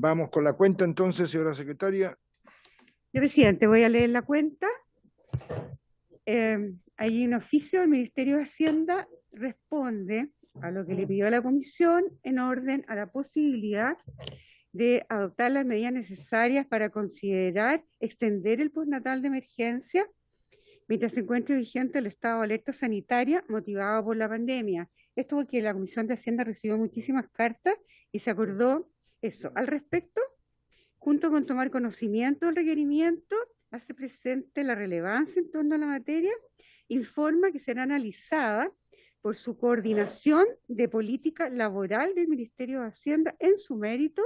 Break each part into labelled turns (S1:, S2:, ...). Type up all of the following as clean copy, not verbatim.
S1: Vamos con la cuenta entonces, señora secretaria.
S2: Señor presidente, voy a leer la cuenta. Hay un oficio del Ministerio de Hacienda, responde a lo que le pidió a la comisión en orden a la posibilidad de adoptar las medidas necesarias para considerar extender el postnatal de emergencia mientras se encuentre vigente el estado de alerta sanitaria motivado por la pandemia. Esto porque la Comisión de Hacienda recibió muchísimas cartas y se acordó eso. Al respecto, junto con tomar conocimiento del requerimiento, hace presente la relevancia en torno a la materia, informa que será analizada por su coordinación de política laboral del Ministerio de Hacienda en su mérito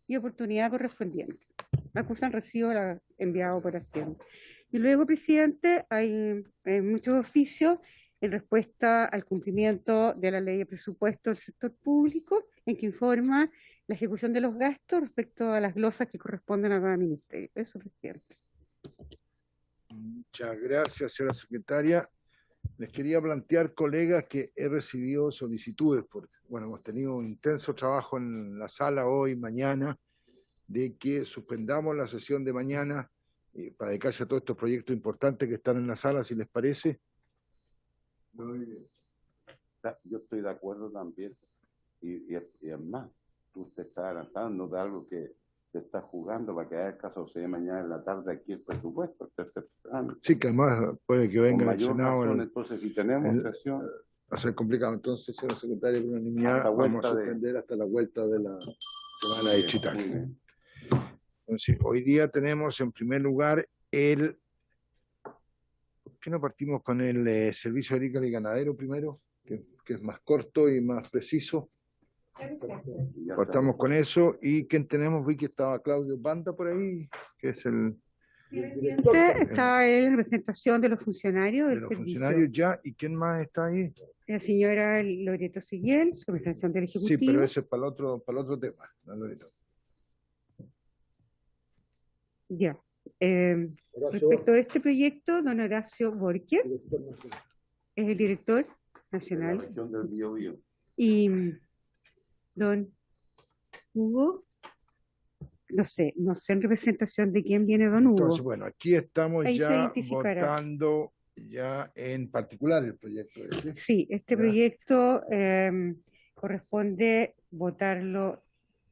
S2: y oportunidad correspondiente. Acusan recibo enviado por Hacienda. Y luego, presidente, hay muchos oficios en respuesta al cumplimiento de la ley de presupuesto del sector público, en que informa la ejecución de los gastos respecto a las glosas que corresponden a cada ministerio. Eso, presidente.
S1: Muchas gracias, señora secretaria. Les quería plantear, colegas, que he recibido solicitudes, porque bueno, hemos tenido un intenso trabajo en la sala hoy, mañana, de que suspendamos la sesión de mañana para dedicarse a todos estos proyectos importantes que están en la sala, si les parece.
S3: Yo estoy de acuerdo también, y es más, tú te estás adelantando de algo que te estás jugando para que haya caso sea mañana en la tarde aquí el presupuesto.
S1: Sí, que además puede que venga
S3: el Senado.
S1: Entonces, si tenemos sesión, va a ser complicado. Entonces, señor secretario, por unanimidad vamos a suspender hasta la vuelta de la semana digital. Entonces, hoy día tenemos en primer lugar ¿por qué no partimos con el servicio agrícola y ganadero primero? Que es más corto y más preciso. Partamos con eso. ¿Y quién tenemos? Vi que estaba Claudio Banda por ahí, que es el
S2: director. Está en representación de los funcionarios del servicio.
S1: Funcionarios ya. ¿Y quién más está ahí?
S2: La señora Loreto Siguiel, representación del Ejecutivo.
S1: Sí, pero ese es para el otro tema, ¿no, Loreto?
S2: Ya. Respecto a este proyecto, don Horacio Borges es el director nacional.
S3: De la región del Biobío.
S2: Y don Hugo, no sé en representación de quién viene don Hugo.
S1: Entonces, bueno, aquí estamos
S2: ahí
S1: ya votando ya en particular el proyecto.
S2: Sí, este proyecto corresponde votarlo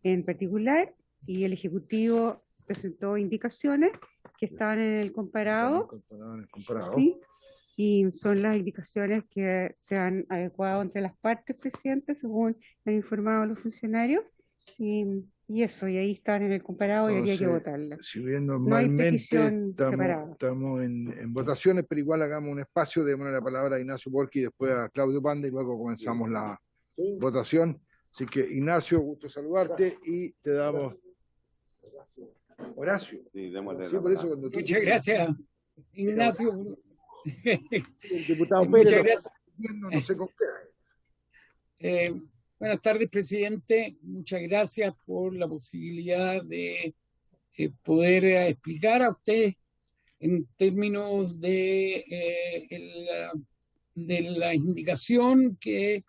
S2: en particular y el Ejecutivo presentó indicaciones que estaban en el comparado. Sí, y son las indicaciones que se han adecuado entre las partes, presidente, según han informado los funcionarios. Y eso, y ahí están en el comparado y habría que votarla.
S1: Si bien normalmente
S2: no
S1: estamos en votaciones, pero igual hagamos un espacio, démosle la palabra a Ignacio Borghi y después a Claudio Banda y luego comenzamos la votación. Así que, Ignacio, gusto saludarte y te damos... Horacio.
S3: Sí, démosle
S1: por eso cuando
S4: Muchas gracias, Ignacio.
S1: El diputado Pérez no sé con qué.
S4: Buenas tardes, presidente. Muchas gracias por la posibilidad de poder explicar a usted en términos de la indicación que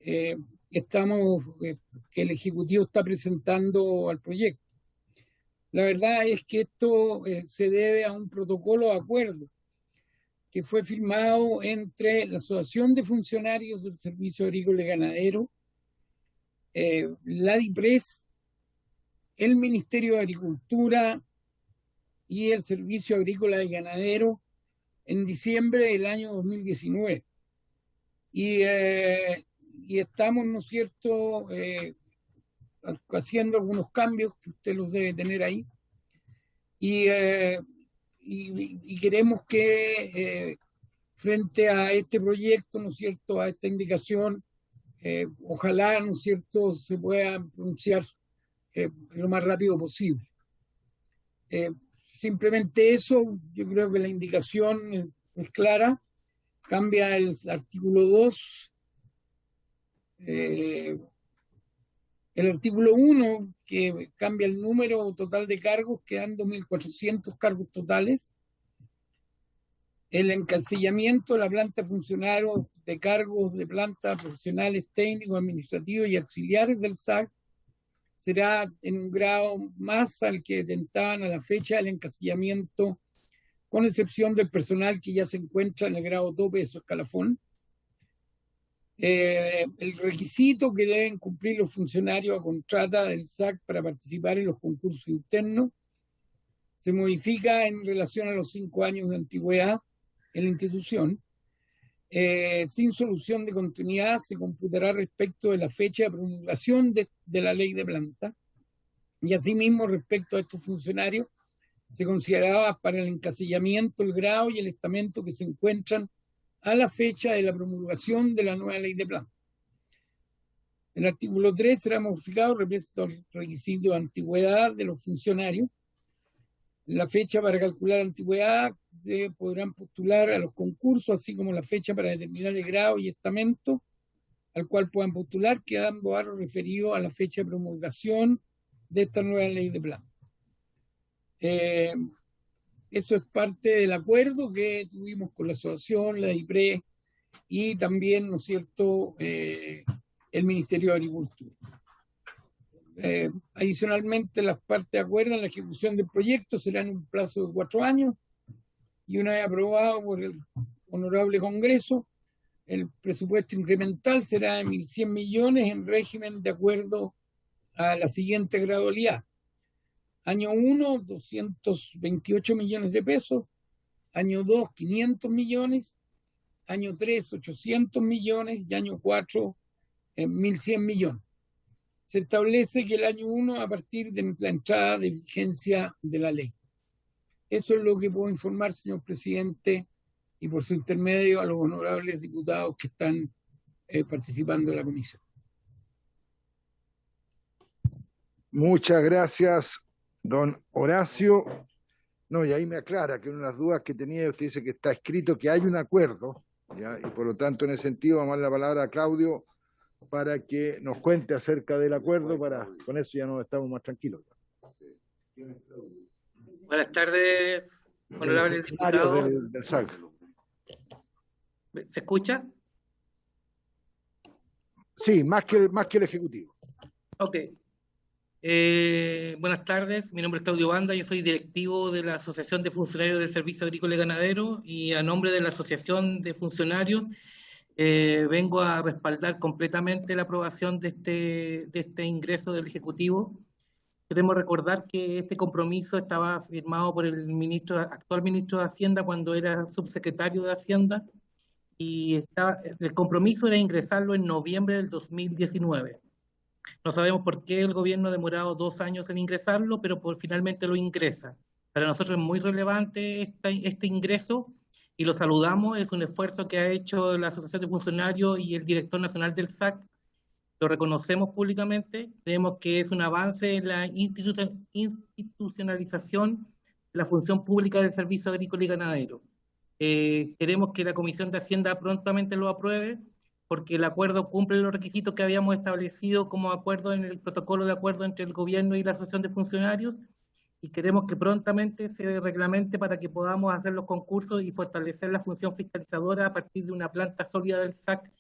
S4: que el Ejecutivo está presentando al proyecto. La verdad es que esto se debe a un protocolo de acuerdo que fue firmado entre la Asociación de Funcionarios del Servicio Agrícola y Ganadero, la DIPRES, el Ministerio de Agricultura y el Servicio Agrícola y Ganadero en diciembre del año 2019. Y estamos, ¿no es cierto?, haciendo algunos cambios que usted los debe tener ahí. Y queremos que frente a este proyecto, ¿no es cierto?, a esta indicación, ojalá, ¿no es cierto?, se pueda pronunciar lo más rápido posible. Simplemente eso, yo creo que la indicación es clara, cambia el artículo 2, el artículo 1, que cambia el número total de cargos, quedan 2.400 cargos totales. El encasillamiento de la planta de funcionarios de cargos de planta profesionales técnicos, administrativos y auxiliares del SAC será en un grado más al que tentaban a la fecha del encasillamiento, con excepción del personal que ya se encuentra en el grado tope de su escalafón. El requisito que deben cumplir los funcionarios a contrata del SAC para participar en los concursos internos se modifica en relación a los 5 años de antigüedad en la institución. Sin solución de continuidad se computará respecto de la fecha de promulgación de la ley de planta, y asimismo respecto a estos funcionarios se consideraba para el encasillamiento el grado y el estamento que se encuentran a la fecha de la promulgación de la nueva ley de planta. El artículo 3 será modificado respecto al requisito de antigüedad de los funcionarios. La fecha para calcular antigüedad podrán postular a los concursos, así como la fecha para determinar el grado y estamento al cual puedan postular, quedando referido a la fecha de promulgación de esta nueva ley de planta. Eso es parte del acuerdo que tuvimos con la asociación, la IPRE y también, ¿no es cierto?, el Ministerio de Agricultura. Adicionalmente, las partes acuerdan la ejecución del proyecto será en un plazo de 4 años y una vez aprobado por el Honorable Congreso, el presupuesto incremental será de 1.100 millones en régimen de acuerdo a la siguiente gradualidad. Año 1, 228 millones de pesos. Año 2, 500 millones. Año 3, 800 millones. Y año 4, 1.100 millones. Se establece que el año 1 a partir de la entrada de vigencia de la ley. Eso es lo que puedo informar, señor presidente, y por su intermedio a los honorables diputados que están participando en la comisión.
S1: Muchas gracias, don Horacio. No, y ahí me aclara que una de las dudas que tenía, usted dice que está escrito que hay un acuerdo, ¿ya? Y por lo tanto, en ese sentido, vamos a dar la palabra a Claudio para que nos cuente acerca del acuerdo, con eso ya nos estamos más tranquilos.
S5: Buenas tardes, honorables diputados.
S1: Del SAC.
S5: ¿Se escucha?
S1: Sí, más que el Ejecutivo.
S5: Ok. Buenas tardes, mi nombre es Claudio Banda, yo soy directivo de la Asociación de Funcionarios del Servicio Agrícola y Ganadero y a nombre de la Asociación de Funcionarios vengo a respaldar completamente la aprobación de este ingreso del Ejecutivo. Queremos recordar que este compromiso estaba firmado por el actual ministro de Hacienda cuando era subsecretario de Hacienda y el compromiso era ingresarlo en noviembre del 2019. No sabemos por qué el gobierno ha demorado 2 años en ingresarlo, pero finalmente lo ingresa. Para nosotros es muy relevante este ingreso y lo saludamos. Es un esfuerzo que ha hecho la Asociación de Funcionarios y el director nacional del SAC. Lo reconocemos públicamente. Creemos que es un avance en la institucionalización de la función pública del servicio agrícola y ganadero. Queremos que la Comisión de Hacienda prontamente lo apruebe, porque el acuerdo cumple los requisitos que habíamos establecido como acuerdo en el protocolo de acuerdo entre el gobierno y la Asociación de Funcionarios, y queremos que prontamente se reglamente para que podamos hacer los concursos y fortalecer la función fiscalizadora a partir de una planta sólida del SAC,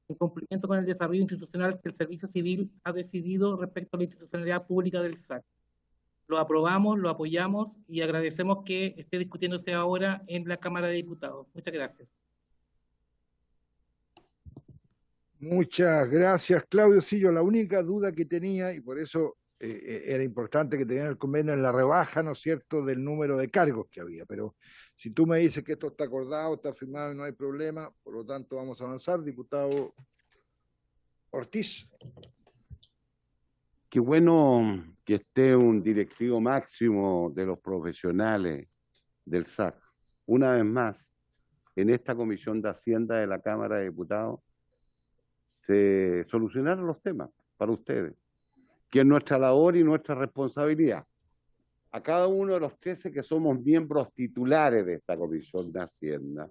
S5: en cumplimiento con el desarrollo institucional que el Servicio Civil ha decidido respecto a la institucionalidad pública del SAC. Lo aprobamos, lo apoyamos y agradecemos que esté discutiéndose ahora en la Cámara de Diputados. Muchas gracias.
S1: Muchas gracias, Claudio. Sí, yo la única duda que tenía, y por eso era importante que tenían el convenio en la rebaja, ¿no es cierto?, del número de cargos que había. Pero si tú me dices que esto está acordado, está firmado y no hay problema, por lo tanto vamos a avanzar. Diputado Ortiz.
S3: Qué bueno que esté un directivo máximo de los profesionales del SAC. Una vez más, en esta Comisión de Hacienda de la Cámara de Diputados, se solucionaron los temas para ustedes, que es nuestra labor y nuestra responsabilidad. A cada uno de los 13 que somos miembros titulares de esta Comisión de Hacienda,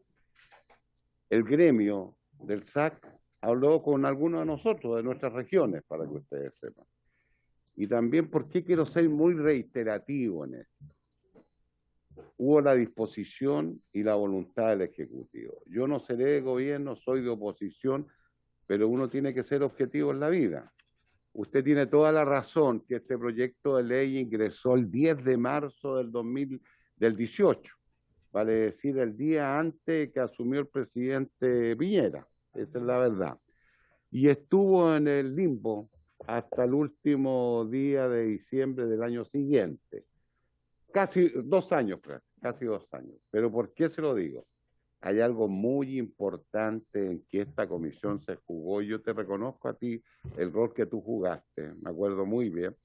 S3: el gremio del SAC habló con algunos de nosotros, de nuestras regiones, para que ustedes sepan. Y también, ¿por qué quiero ser muy reiterativo en esto? Hubo la disposición y la voluntad del Ejecutivo. Yo no seré de gobierno, soy de oposición, pero uno tiene que ser objetivo en la vida. usted tiene toda la razón que este proyecto de ley ingresó el 10 de marzo del 18, vale decir, el día antes que asumió el presidente Piñera, esa es la verdad. Y estuvo en el limbo hasta el último día de diciembre del año siguiente. Casi 2 años, casi 2 años. Pero ¿por qué se lo digo? Hay algo muy importante en que esta comisión se jugó. Yo te reconozco a ti el rol que tú jugaste, me acuerdo muy bien,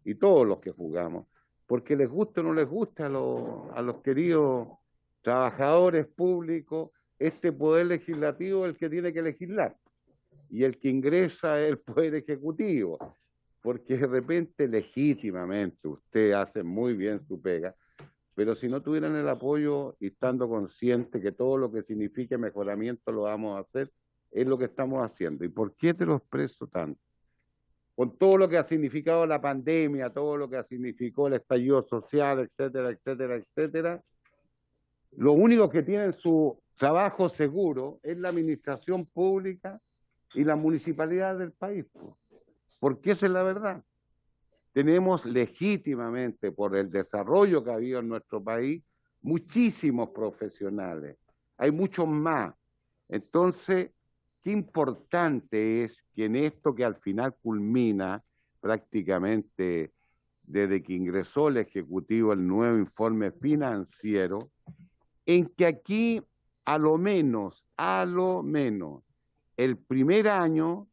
S3: y todos los que jugamos, porque les gusta o no les gusta a los queridos trabajadores públicos, este poder legislativo es el que tiene que legislar, y el que ingresa es el poder ejecutivo, porque de repente legítimamente usted hace muy bien su pega, pero si no tuvieran el apoyo y estando conscientes que todo lo que signifique mejoramiento lo vamos a hacer, es lo que estamos haciendo. ¿Y por qué te lo expreso tanto? Con todo lo que ha significado la pandemia, todo lo que ha significado el estallido social, etcétera, etcétera, etcétera, lo único que tienen su trabajo seguro es la administración pública y la municipalidad del país. Porque esa es la verdad. Tenemos legítimamente, por el desarrollo que ha habido en nuestro país, muchísimos profesionales. Hay muchos más. Entonces, qué importante es que en esto que al final culmina prácticamente desde que ingresó el Ejecutivo el nuevo informe financiero, en que aquí a lo menos, el primer año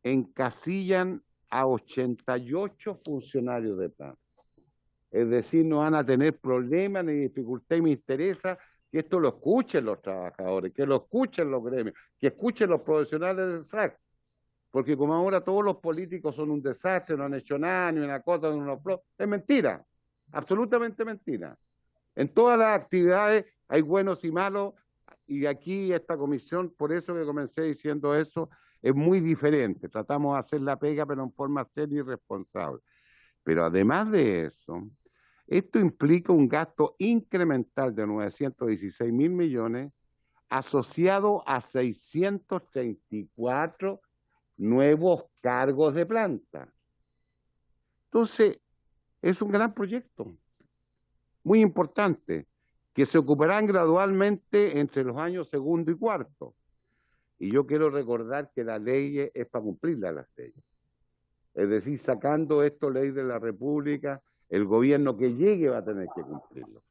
S3: encasillan a 88 funcionarios de plan. Es decir, no van a tener problemas ni dificultad, y me interesa que esto lo escuchen los trabajadores, que lo escuchen los gremios, que escuchen los profesionales del SAC, porque como ahora todos los políticos son un desastre, no han hecho nada, ni una cosa, ni una flor, es mentira, absolutamente mentira. En todas las actividades hay buenos y malos, y aquí esta comisión, por eso que comencé diciendo eso, es muy diferente. Tratamos de hacer la pega, pero en forma seria y responsable. Pero además de eso, esto implica un gasto incremental de 916.000 millones asociado a 634 nuevos cargos de planta. Entonces, es un gran proyecto, muy importante, que se ocuparán gradualmente entre los años segundo y cuarto. Y yo quiero recordar que la ley es para cumplirla, las leyes. Es decir, sacando esto ley de la República, el gobierno que llegue va a tener que cumplirlo.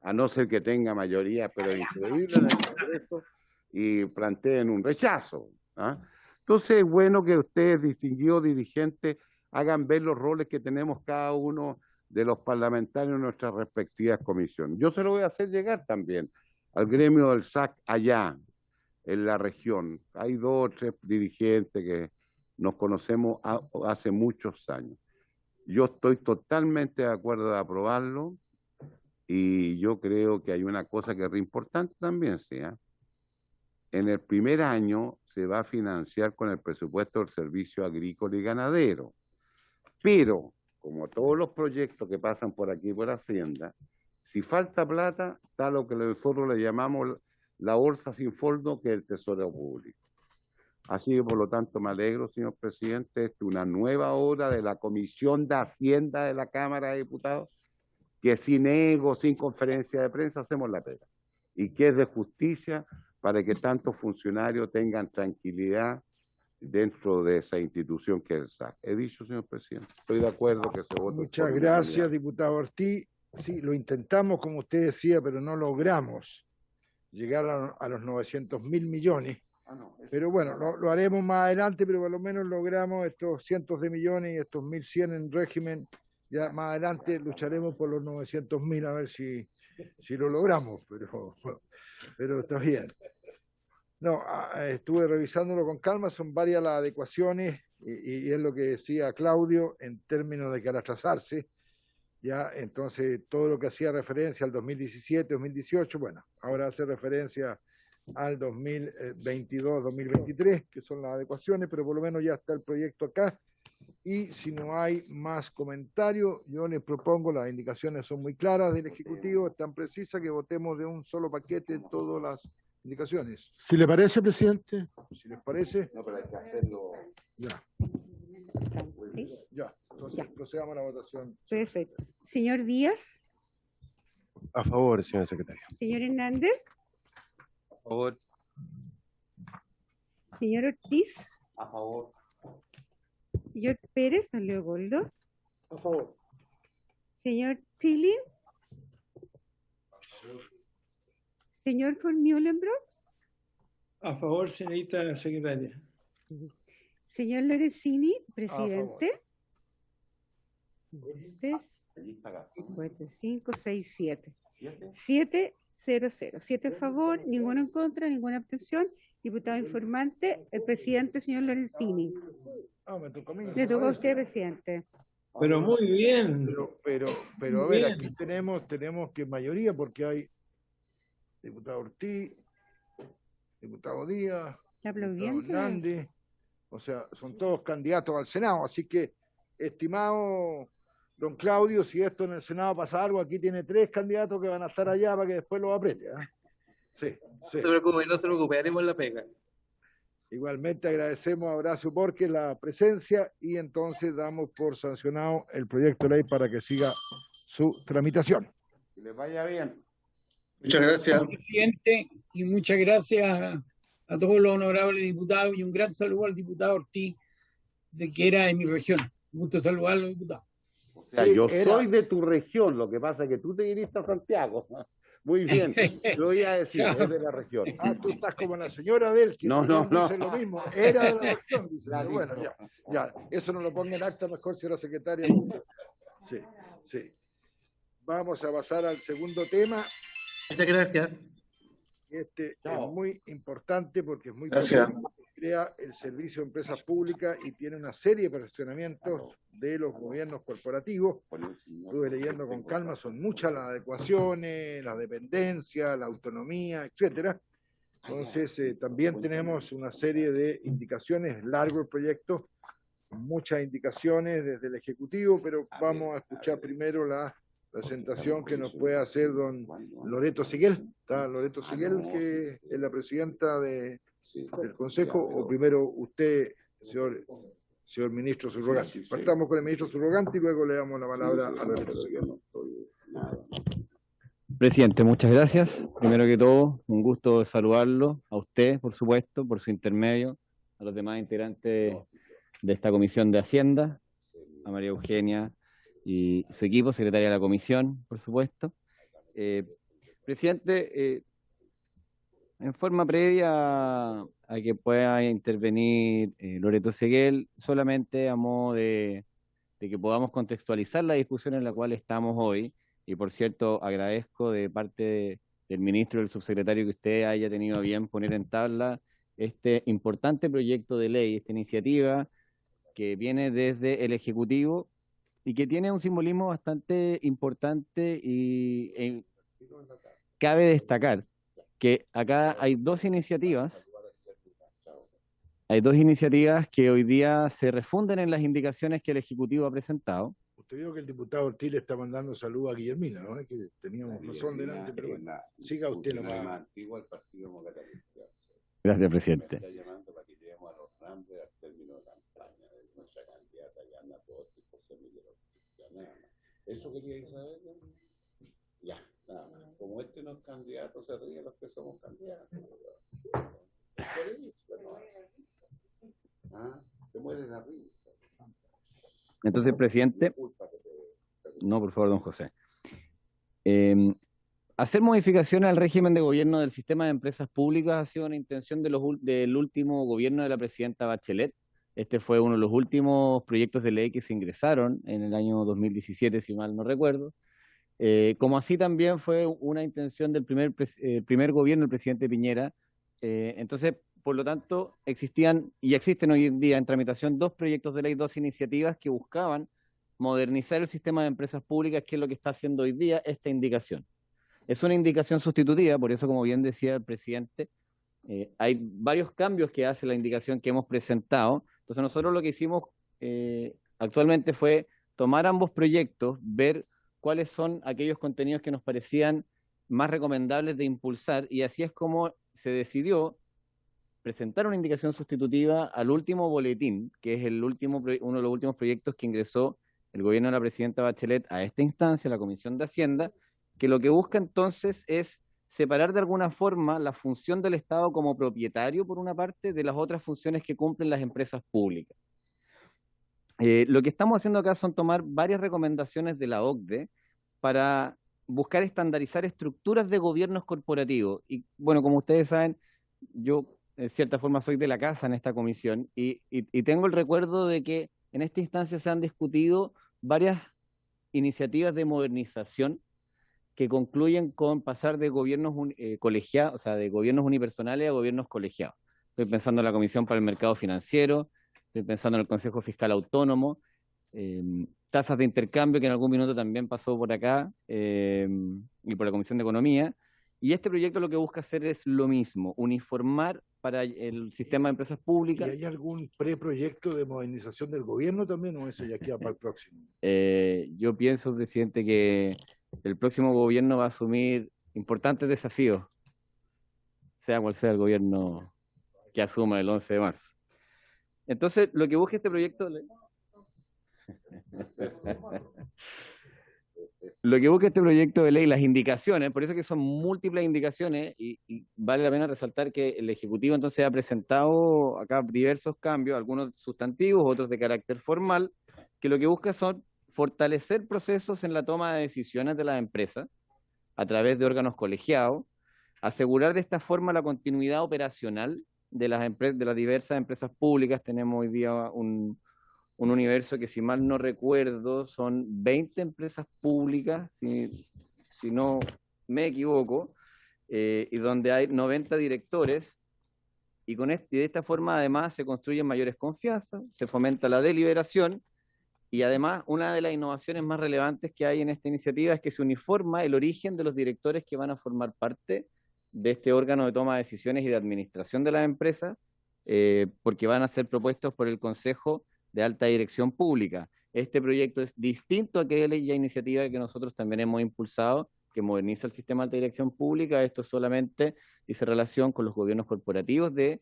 S3: A no ser que tenga mayoría, pero increíble en el Congreso, y planteen un rechazo. ¿Ah? Entonces es bueno que ustedes, distinguidos dirigentes, hagan ver los roles que tenemos cada uno de los parlamentarios en nuestras respectivas comisiones. Yo se lo voy a hacer llegar también al gremio del SAC allá, en la región. Hay 2 o 3 dirigentes que nos conocemos hace muchos años. Yo estoy totalmente de acuerdo de aprobarlo, y yo creo que hay una cosa que es importante también, ¿sí? En el primer año se va a financiar con el presupuesto del Servicio Agrícola y Ganadero, pero como todos los proyectos que pasan por aquí por Hacienda, si falta plata, está lo que nosotros le llamamos la bolsa sin fondo, que es el Tesoro Público. Así que, por lo tanto, me alegro, señor presidente, es una nueva obra de la Comisión de Hacienda de la Cámara de Diputados, que sin ego, sin conferencia de prensa, hacemos la pega, y que es de justicia para que tantos funcionarios tengan tranquilidad dentro de esa institución que es el SAC. He dicho, señor presidente, estoy de acuerdo que se vote.
S1: Muchas gracias, diputado Ortiz. Sí, lo intentamos, como usted decía, pero no logramos llegar a los 900.000 millones. Pero bueno, lo haremos más adelante, pero por lo menos logramos estos cientos de millones y estos 1.100 en régimen. Ya más adelante lucharemos por los 900.000 a ver si lo logramos, pero está bien. No, estuve revisándolo con calma, son varias las adecuaciones y es lo que decía Claudio en términos de que al atrasarse, ya entonces todo lo que hacía referencia al 2017, 2018, bueno, ahora hace referencia al 2022, 2023, que son las adecuaciones, pero por lo menos ya está el proyecto acá. Y si no hay más comentarios, yo les propongo, las indicaciones son muy claras del Ejecutivo, tan precisas que votemos de un solo paquete todas las indicaciones.
S6: Si le parece, presidente.
S1: Si les parece.
S3: No, pero hay que hacerlo.
S1: Ya.
S2: ¿Sí?
S1: Ya, entonces
S2: Ya.
S1: procedamos a la votación.
S2: Perfecto. Señor Díaz,
S6: A favor, señora secretaria.
S2: señor Hernández,
S3: A favor.
S2: señor Ortiz,
S3: A favor.
S2: señor Pérez, don Leopoldo,
S1: A favor.
S2: señor Tilly, señor von Mühlenbrock,
S7: A favor, señorita secretaria.
S2: señor Lorenzini,
S1: favor.
S2: presidente. 3,
S3: Allí está acá.
S2: 4, 5, 6, 7.
S3: ¿Siete?
S2: 7, 0, 0. 7 a favor, ninguno en contra, ninguna abstención. Diputado informante, el presidente, señor Lorenzini.
S1: Ah, me tocó a mí.
S2: Le toca a usted, presidente.
S7: Pero muy bien.
S1: Pero a ver, aquí tenemos que mayoría porque hay diputado Ortiz, diputado Díaz,
S2: La
S1: diputado
S2: aplaudiente.
S1: Hernández, o sea, son todos candidatos al Senado, así que, estimado don Claudio, si esto en el Senado pasa algo, aquí tiene 3 candidatos que van a estar allá para que después los apriete. ¿Ah? Sí, sí.
S5: No se preocupe, haremos la pega.
S1: Igualmente agradecemos a Horacio Borges la presencia y entonces damos por sancionado el proyecto de ley para que siga su tramitación.
S3: Que les vaya bien.
S8: Muchas gracias.
S4: Presidente, y muchas gracias a todos los honorables diputados y un gran saludo al diputado Ortiz, de que era de mi región. Un gusto saludarlo, diputado.
S3: O sea,
S1: Sí,
S3: yo
S1: era-
S3: soy de tu región, lo que pasa es que tú te viniste a Santiago. Muy bien, lo voy a decir, es de la región.
S1: Ah, tú estás como la señora de él, que
S3: No,
S1: también
S3: no.
S1: dice lo mismo. Era de la región, dice.
S3: La
S1: Pero bueno,
S3: dijo.
S1: ya. Eso no lo ponga en acta mejor, señora secretaria. Sí, sí. Vamos a pasar al segundo tema.
S5: Muchas gracias.
S1: Este
S3: Chao.
S1: es muy importante porque es muy
S8: Gracias.
S1: potente. Crea el servicio de empresas públicas y tiene una serie de perfeccionamientos de los gobiernos corporativos. Estuve leyendo con calma, son muchas las adecuaciones, la dependencia, la autonomía, etcétera. Entonces, también tenemos una serie de indicaciones, largo el proyecto, muchas indicaciones desde el Ejecutivo, pero vamos a escuchar primero la presentación que nos puede hacer don Loreto Siguel. ¿Está Loreto Siguel, que es la presidenta del Consejo, o primero usted, señor ministro subrogante? Partamos con el ministro subrogante y luego le damos la palabra a Loreto Siguel.
S9: Presidente, muchas gracias. Primero que todo, un gusto saludarlo, a usted, por supuesto, por su intermedio, a los demás integrantes de esta Comisión de Hacienda, a María Eugenia y su equipo, secretaria de la Comisión, por supuesto. Presidente, en forma previa a que pueda intervenir Loreto Seguel, solamente a modo de que podamos contextualizar la discusión en la cual estamos hoy. Y por cierto, agradezco de parte del ministro y del subsecretario que usted haya tenido a bien poner en tabla este importante proyecto de ley, esta iniciativa que viene desde el Ejecutivo y que tiene un simbolismo bastante importante y cabe destacar que acá hay dos iniciativas que hoy día se refunden en las indicaciones que el Ejecutivo ha presentado.
S1: Usted vio que el diputado Ortiz le está mandando saludos a Guillermina, ¿no? Que teníamos razón delante, pero bueno, siga usted nomás.
S9: Gracias, presidente.
S3: Está llamando para que lleguemos a los Rambler al término de campaña de nuestra candidata Yana Posti, José Miguel Ortiz, nada más. ¿Eso quería saber? Ya, nada más. Como este no es candidato, se ríen los que somos candidatos. Ah, te mueres la risa.
S9: Entonces, presidente, no, por favor, don José. Hacer modificaciones al régimen de gobierno del sistema de empresas públicas ha sido una intención del último gobierno de la presidenta Bachelet. Este fue uno de los últimos proyectos de ley que se ingresaron en el año 2017, si mal no recuerdo. Como así también fue una intención del primer gobierno del presidente Piñera. Entonces, por lo tanto, existían y existen hoy en día en tramitación dos proyectos de ley, dos iniciativas que buscaban modernizar el sistema de empresas públicas, que es lo que está haciendo hoy día esta indicación. Es una indicación sustitutiva, por eso, como bien decía el presidente, hay varios cambios que hace la indicación que hemos presentado. Entonces, nosotros lo que hicimos actualmente fue tomar ambos proyectos, ver cuáles son aquellos contenidos que nos parecían más recomendables de impulsar, y así es como se decidió presentar una indicación sustitutiva al último boletín, que es uno de los últimos proyectos que ingresó el gobierno de la presidenta Bachelet a esta instancia, la Comisión de Hacienda, que lo que busca entonces es separar de alguna forma la función del Estado como propietario, por una parte, de las otras funciones que cumplen las empresas públicas. Lo que estamos haciendo acá son tomar varias recomendaciones de la OCDE para buscar estandarizar estructuras de gobiernos corporativos. Y bueno, como ustedes saben, yo de cierta forma soy de la casa en esta comisión y tengo el recuerdo de que en esta instancia se han discutido varias iniciativas de modernización que concluyen con pasar de gobiernos colegiados, o sea, de gobiernos unipersonales a gobiernos colegiados. Estoy pensando en la Comisión para el Mercado Financiero, estoy pensando en el Consejo Fiscal Autónomo, tasas de intercambio, que en algún minuto también pasó por acá, y por la Comisión de Economía. Y este proyecto lo que busca hacer es lo mismo, uniformar para el sistema de empresas públicas.
S1: ¿Y hay algún preproyecto de modernización del gobierno también, o eso ya queda para el próximo?
S9: Yo pienso, presidente, que el próximo gobierno va a asumir importantes desafíos, sea cual sea el gobierno que asuma el 11 de marzo. Entonces, lo que busca este proyecto... Lo que busca este proyecto de ley, las indicaciones, por eso que son múltiples indicaciones, y vale la pena resaltar que el Ejecutivo entonces ha presentado acá diversos cambios, algunos sustantivos, otros de carácter formal, que lo que busca son fortalecer procesos en la toma de decisiones de las empresas a través de órganos colegiados, asegurar de esta forma la continuidad operacional de las diversas empresas públicas. Tenemos hoy día un universo que, si mal no recuerdo, son 20 empresas públicas, si no me equivoco, y donde hay 90 directores, y de esta forma además se construyen mayores confianzas, se fomenta la deliberación, y además una de las innovaciones más relevantes que hay en esta iniciativa es que se uniforma el origen de los directores que van a formar parte de este órgano de toma de decisiones y de administración de las empresas, porque van a ser propuestos por el Consejo de Alta Dirección Pública. Este proyecto es distinto a aquella iniciativa que nosotros también hemos impulsado, que moderniza el sistema de alta dirección pública. Esto solamente dice relación con los gobiernos corporativos del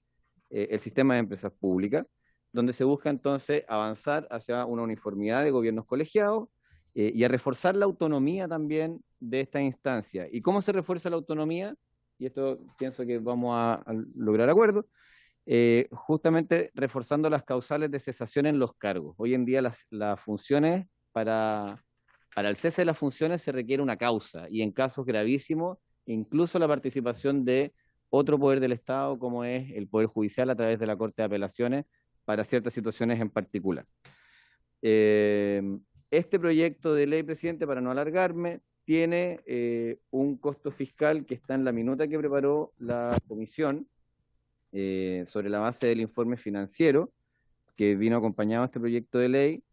S9: sistema de empresas públicas, donde se busca entonces avanzar hacia una uniformidad de gobiernos colegiados y a reforzar la autonomía también de esta instancia. ¿Y cómo se refuerza la autonomía? Y esto pienso que vamos a lograr acuerdo. Justamente reforzando las causales de cesación en los cargos. Hoy en día las funciones, para el cese de las funciones se requiere una causa, y en casos gravísimos, incluso la participación de otro poder del Estado, como es el Poder Judicial a través de la Corte de Apelaciones, para ciertas situaciones en particular. Este proyecto de ley, presidente, para no alargarme, tiene un costo fiscal que está en la minuta que preparó la comisión, sobre la base del informe financiero que vino acompañado a este proyecto de ley,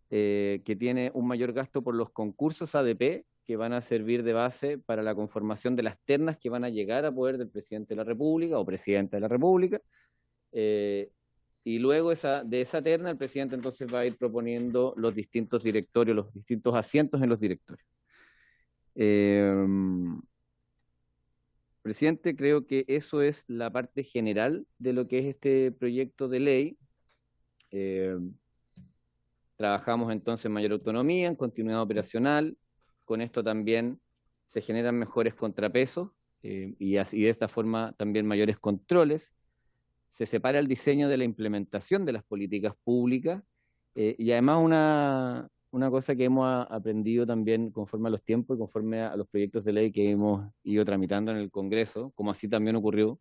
S9: que tiene un mayor gasto por los concursos ADP, que van a servir de base para la conformación de las ternas que van a llegar a poder del presidente de la República o presidenta de la República, y luego de esa terna el presidente entonces va a ir proponiendo los distintos directorios, los distintos asientos en los directorios. Presidente, creo que eso es la parte general de lo que es este proyecto de ley. Trabajamos entonces en mayor autonomía, en continuidad operacional. Con esto también se generan mejores contrapesos, y de esta forma también mayores controles. Se separa el diseño de la implementación de las políticas públicas, y además una cosa que hemos aprendido también conforme a los tiempos y conforme a los proyectos de ley que hemos ido tramitando en el Congreso, como así también ocurrió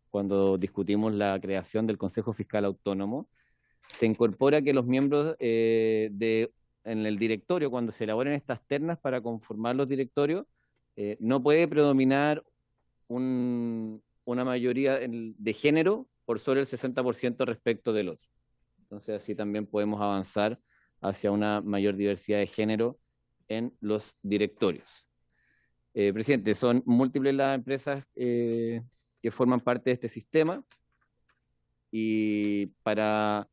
S9: cuando discutimos la creación del Consejo Fiscal Autónomo, se incorpora que los miembros en el directorio, cuando se elaboren estas ternas para conformar los directorios, no puede predominar una mayoría de género por sobre el 60% respecto del otro. Entonces así también podemos avanzar hacia una mayor diversidad de género en los directorios. Presidente, son múltiples las empresas que forman parte de este sistema, y para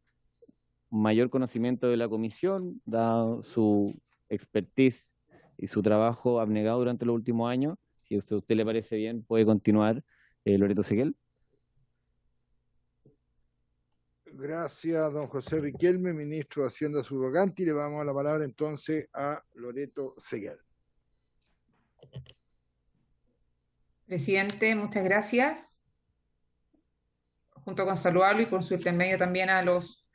S9: mayor conocimiento de la comisión, dado su expertise y su trabajo abnegado durante los últimos años, si a usted le parece bien, puede continuar, Loreto Seguel.
S1: Gracias, don José Riquelme, ministro de Hacienda subrogante, y le vamos a la palabra entonces a Loreto Seguel.
S10: Presidente, muchas gracias. Junto con saludarlo y con su intermedio también a los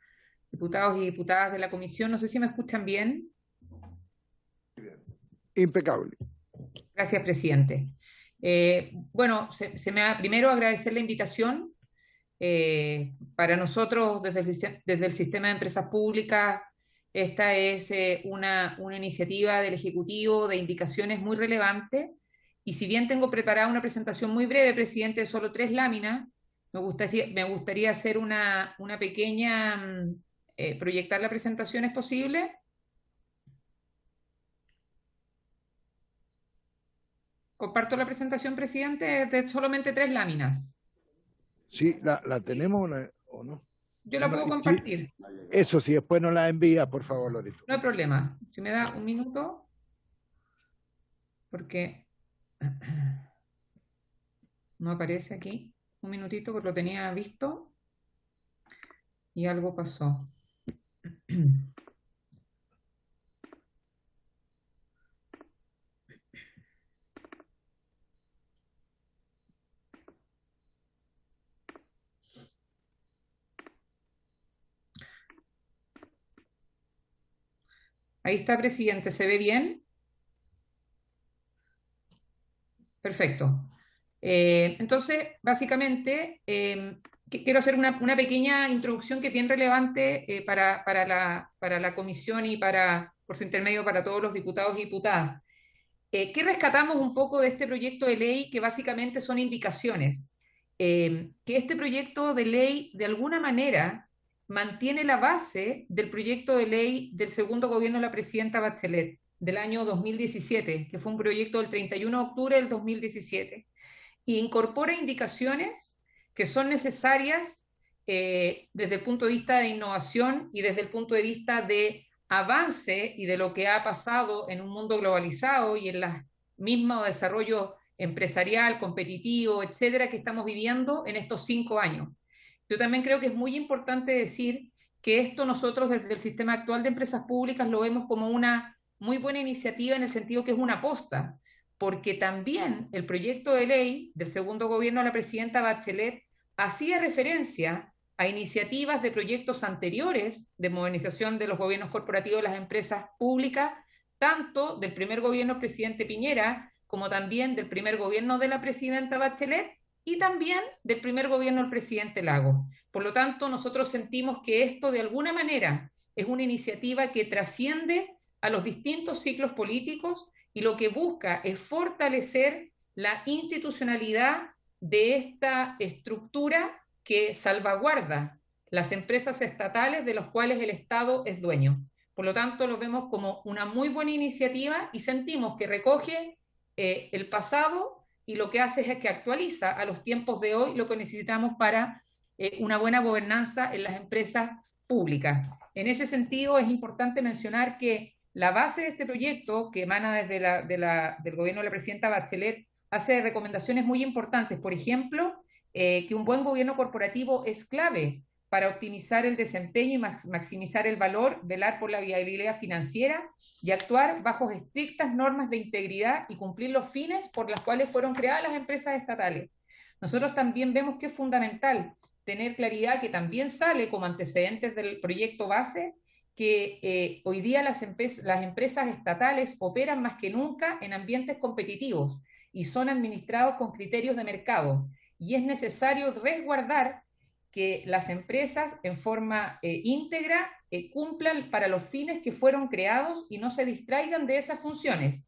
S10: diputados y diputadas de la comisión. No sé si me escuchan bien.
S1: Impecable.
S10: Gracias, presidente. Bueno, primero agradecer la invitación. Para nosotros, desde el sistema de empresas públicas, esta es una iniciativa del Ejecutivo de indicaciones muy relevante. Y si bien tengo preparada una presentación muy breve, presidente, de solo 3 láminas, me gustaría hacer una pequeña, proyectar la presentación, ¿es posible? Comparto la presentación, presidente, de solamente 3 láminas.
S1: Sí, ¿la tenemos o no?
S10: Yo la puedo compartir.
S1: Sí, eso sí, después nos la envía, por favor, Loreto.
S10: No hay problema. Si me da un minuto, porque no aparece aquí. Un minutito, porque lo tenía visto y algo pasó. Ahí está, presidente. ¿Se ve bien? Perfecto. Entonces, básicamente, quiero hacer una pequeña introducción que es bien relevante para la comisión y por su intermedio para todos los diputados y diputadas. ¿Qué rescatamos un poco de este proyecto de ley? Que básicamente son indicaciones. Que este proyecto de ley, de alguna manera, mantiene la base del proyecto de ley del segundo gobierno de la presidenta Bachelet, del año 2017, que fue un proyecto del 31 de octubre del 2017, e incorpora indicaciones que son necesarias desde el punto de vista de innovación y desde el punto de vista de avance y de lo que ha pasado en un mundo globalizado y en el mismo desarrollo empresarial, competitivo, etcétera, que estamos viviendo en estos 5 años. Yo también creo que es muy importante decir que esto nosotros desde el sistema actual de empresas públicas lo vemos como una muy buena iniciativa en el sentido que es una aposta, porque también el proyecto de ley del segundo gobierno de la presidenta Bachelet hacía referencia a iniciativas de proyectos anteriores de modernización de los gobiernos corporativos de las empresas públicas, tanto del primer gobierno del presidente Piñera, como también del primer gobierno de la presidenta Bachelet, y también del primer gobierno del presidente Lagos. Por lo tanto, nosotros sentimos que esto de alguna manera es una iniciativa que trasciende a los distintos ciclos políticos y lo que busca es fortalecer la institucionalidad de esta estructura que salvaguarda las empresas estatales de las cuales el Estado es dueño. Por lo tanto, lo vemos como una muy buena iniciativa y sentimos que recoge el pasado y lo que hace es que actualiza a los tiempos de hoy lo que necesitamos para una buena gobernanza en las empresas públicas. En ese sentido, es importante mencionar que la base de este proyecto, que emana desde del gobierno de la presidenta Bachelet, hace recomendaciones muy importantes. Por ejemplo, que un buen gobierno corporativo es clave para optimizar el desempeño y maximizar el valor, velar por la viabilidad financiera y actuar bajo estrictas normas de integridad y cumplir los fines por los cuales fueron creadas las empresas estatales. Nosotros también vemos que es fundamental tener claridad, que también sale como antecedentes del proyecto base, que hoy día las empresas estatales operan más que nunca en ambientes competitivos y son administrados con criterios de mercado. Y es necesario resguardar que las empresas en forma íntegra cumplan para los fines que fueron creados y no se distraigan de esas funciones.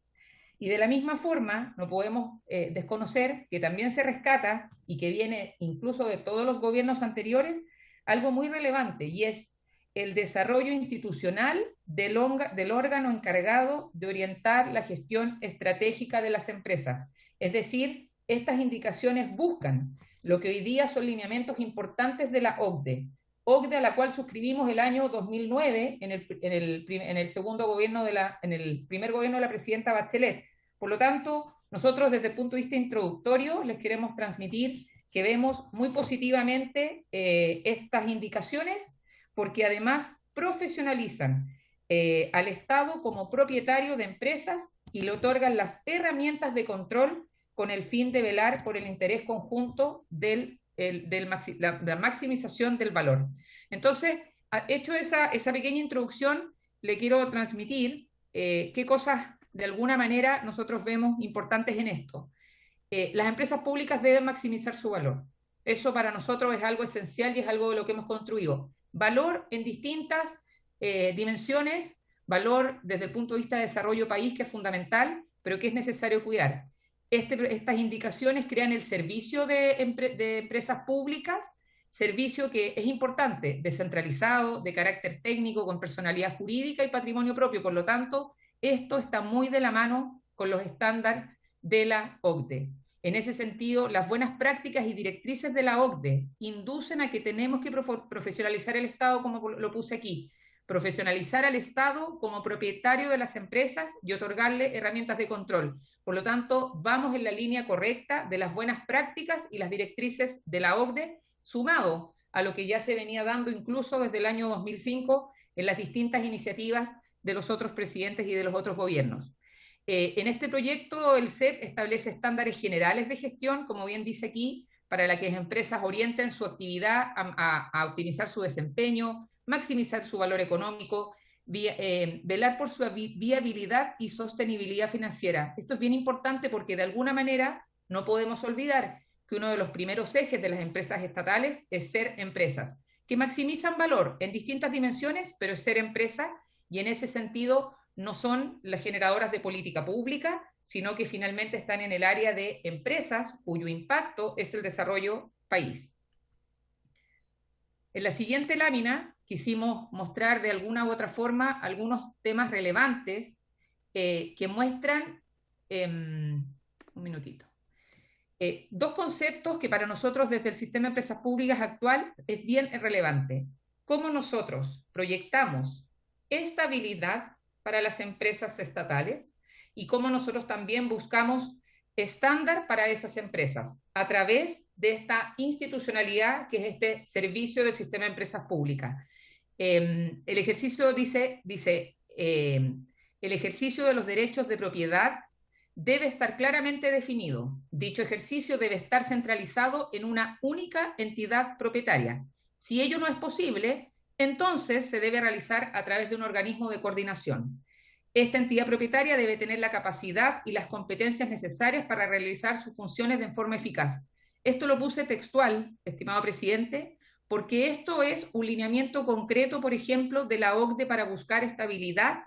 S10: Y de la misma forma, no podemos desconocer que también se rescata, y que viene incluso de todos los gobiernos anteriores, algo muy relevante, y es el desarrollo institucional del órgano encargado de orientar la gestión estratégica de las empresas. Es decir, estas indicaciones buscan lo que hoy día son lineamientos importantes de la OCDE, a la cual suscribimos el año 2009 en el primer gobierno de la presidenta Bachelet. Por lo tanto, nosotros desde el punto de vista introductorio les queremos transmitir que vemos muy positivamente estas indicaciones, porque además profesionalizan al Estado como propietario de empresas y le otorgan las herramientas de control con el fin de velar por el interés conjunto de la maximización del valor. Entonces, hecho esa pequeña introducción, le quiero transmitir qué cosas de alguna manera nosotros vemos importantes en esto. Las empresas públicas deben maximizar su valor. Eso para nosotros es algo esencial y es algo de lo que hemos construido. Valor en distintas dimensiones, valor desde el punto de vista de desarrollo país, que es fundamental, pero que es necesario cuidar. Estas indicaciones crean el servicio de empresas públicas, servicio que es importante, descentralizado, de carácter técnico, con personalidad jurídica y patrimonio propio. Por lo tanto, esto está muy de la mano con los estándares de la OCDE. En ese sentido, las buenas prácticas y directrices de la OCDE inducen a que tenemos que profesionalizar el Estado, como lo puse aquí, profesionalizar al Estado como propietario de las empresas y otorgarle herramientas de control. Por lo tanto, vamos en la línea correcta de las buenas prácticas y las directrices de la OCDE, sumado a lo que ya se venía dando incluso desde el año 2005 en las distintas iniciativas de los otros presidentes y de los otros gobiernos. En este proyecto, el CEP establece estándares generales de gestión, como bien dice aquí, para que las empresas orienten su actividad a optimizar su desempeño, maximizar su valor económico, velar por su viabilidad y sostenibilidad financiera. Esto es bien importante porque de alguna manera no podemos olvidar que uno de los primeros ejes de las empresas estatales es ser empresas, que maximizan valor en distintas dimensiones, pero es ser empresa, y en ese sentido no son las generadoras de política pública, sino que finalmente están en el área de empresas cuyo impacto es el desarrollo país. En la siguiente lámina quisimos mostrar de alguna u otra forma algunos temas relevantes que muestran, un minutito, dos conceptos que para nosotros desde el sistema de empresas públicas actual es bien relevante. Cómo nosotros proyectamos estabilidad para las empresas estatales y cómo nosotros también buscamos estándar para esas empresas a través de esta institucionalidad que es este servicio del sistema de empresas públicas. El ejercicio el ejercicio de los derechos de propiedad debe estar claramente definido. Dicho ejercicio debe estar centralizado en una única entidad propietaria. Si ello no es posible, entonces se debe realizar a través de un organismo de coordinación. Esta entidad propietaria debe tener la capacidad y las competencias necesarias para realizar sus funciones de forma eficaz. Esto lo puse textual, estimado presidente, porque esto es un lineamiento concreto, por ejemplo, de la OCDE para buscar estabilidad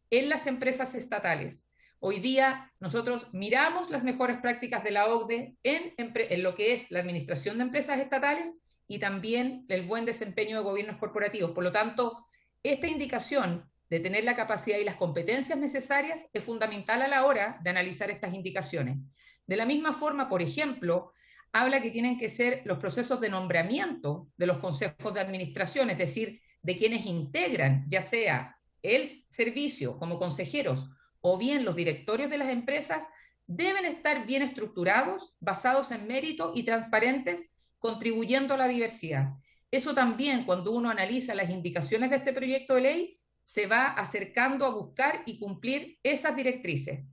S10: en las empresas estatales. Hoy día nosotros miramos las mejores prácticas de la OCDE en lo que es la administración de empresas estatales y también el buen desempeño de gobiernos corporativos. Por lo tanto, esta indicación de tener la capacidad y las competencias necesarias es fundamental a la hora de analizar estas indicaciones. De la misma forma, por ejemplo, habla que tienen que ser los procesos de nombramiento de los consejos de administración, es decir, de quienes integran, ya sea el servicio como consejeros o bien los directorios de las empresas, deben estar bien estructurados, basados en mérito y transparentes, contribuyendo a la diversidad. Eso también, cuando uno analiza las indicaciones de este proyecto de ley, se va acercando a buscar y cumplir esas directrices.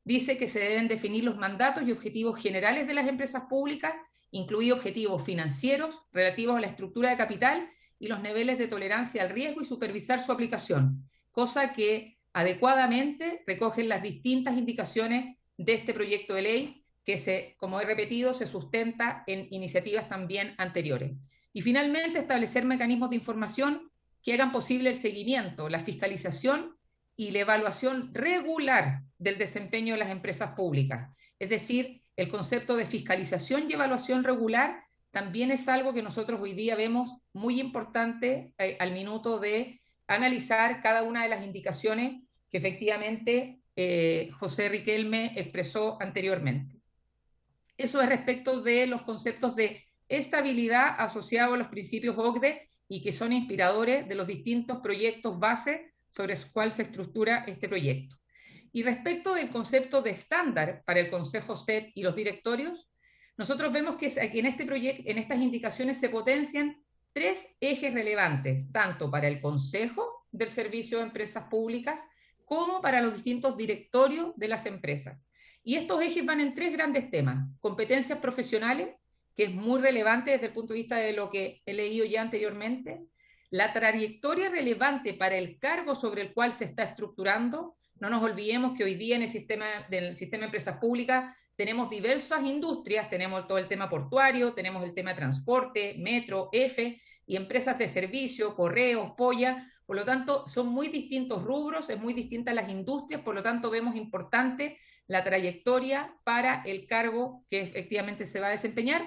S10: Dice que se deben definir los mandatos y objetivos generales de las empresas públicas, incluidos objetivos financieros relativos a la estructura de capital y los niveles de tolerancia al riesgo y supervisar su aplicación, cosa que adecuadamente recogen las distintas indicaciones de este proyecto de ley que, como he repetido, se sustenta en iniciativas también anteriores. Y finalmente, establecer mecanismos de información que hagan posible el seguimiento, la fiscalización y la evaluación regular del desempeño de las empresas públicas. Es decir, el concepto de fiscalización y evaluación regular también es algo que nosotros hoy día vemos muy importante al minuto de analizar cada una de las indicaciones que efectivamente José Riquelme expresó anteriormente. Eso es respecto de los conceptos de estabilidad asociados a los principios OCDE y que son inspiradores de los distintos proyectos base sobre el cual se estructura este proyecto. Y respecto del concepto de estándar para el Consejo CEP y los directorios, nosotros vemos que en este proyecto, en estas indicaciones se potencian 3 ejes relevantes, tanto para el Consejo del Servicio de Empresas Públicas como para los distintos directorios de las empresas. Y estos ejes van en 3 grandes temas: competencias profesionales, que es muy relevante desde el punto de vista de lo que he leído ya anteriormente, la trayectoria relevante para el cargo sobre el cual se está estructurando. No nos olvidemos que hoy día en el sistema de empresas públicas tenemos diversas industrias, tenemos todo el tema portuario, tenemos el tema de transporte, metro, F, y empresas de servicio, correos, polla. Por lo tanto, son muy distintos rubros, es muy distintas las industrias, por lo tanto vemos importante la trayectoria para el cargo que efectivamente se va a desempeñar.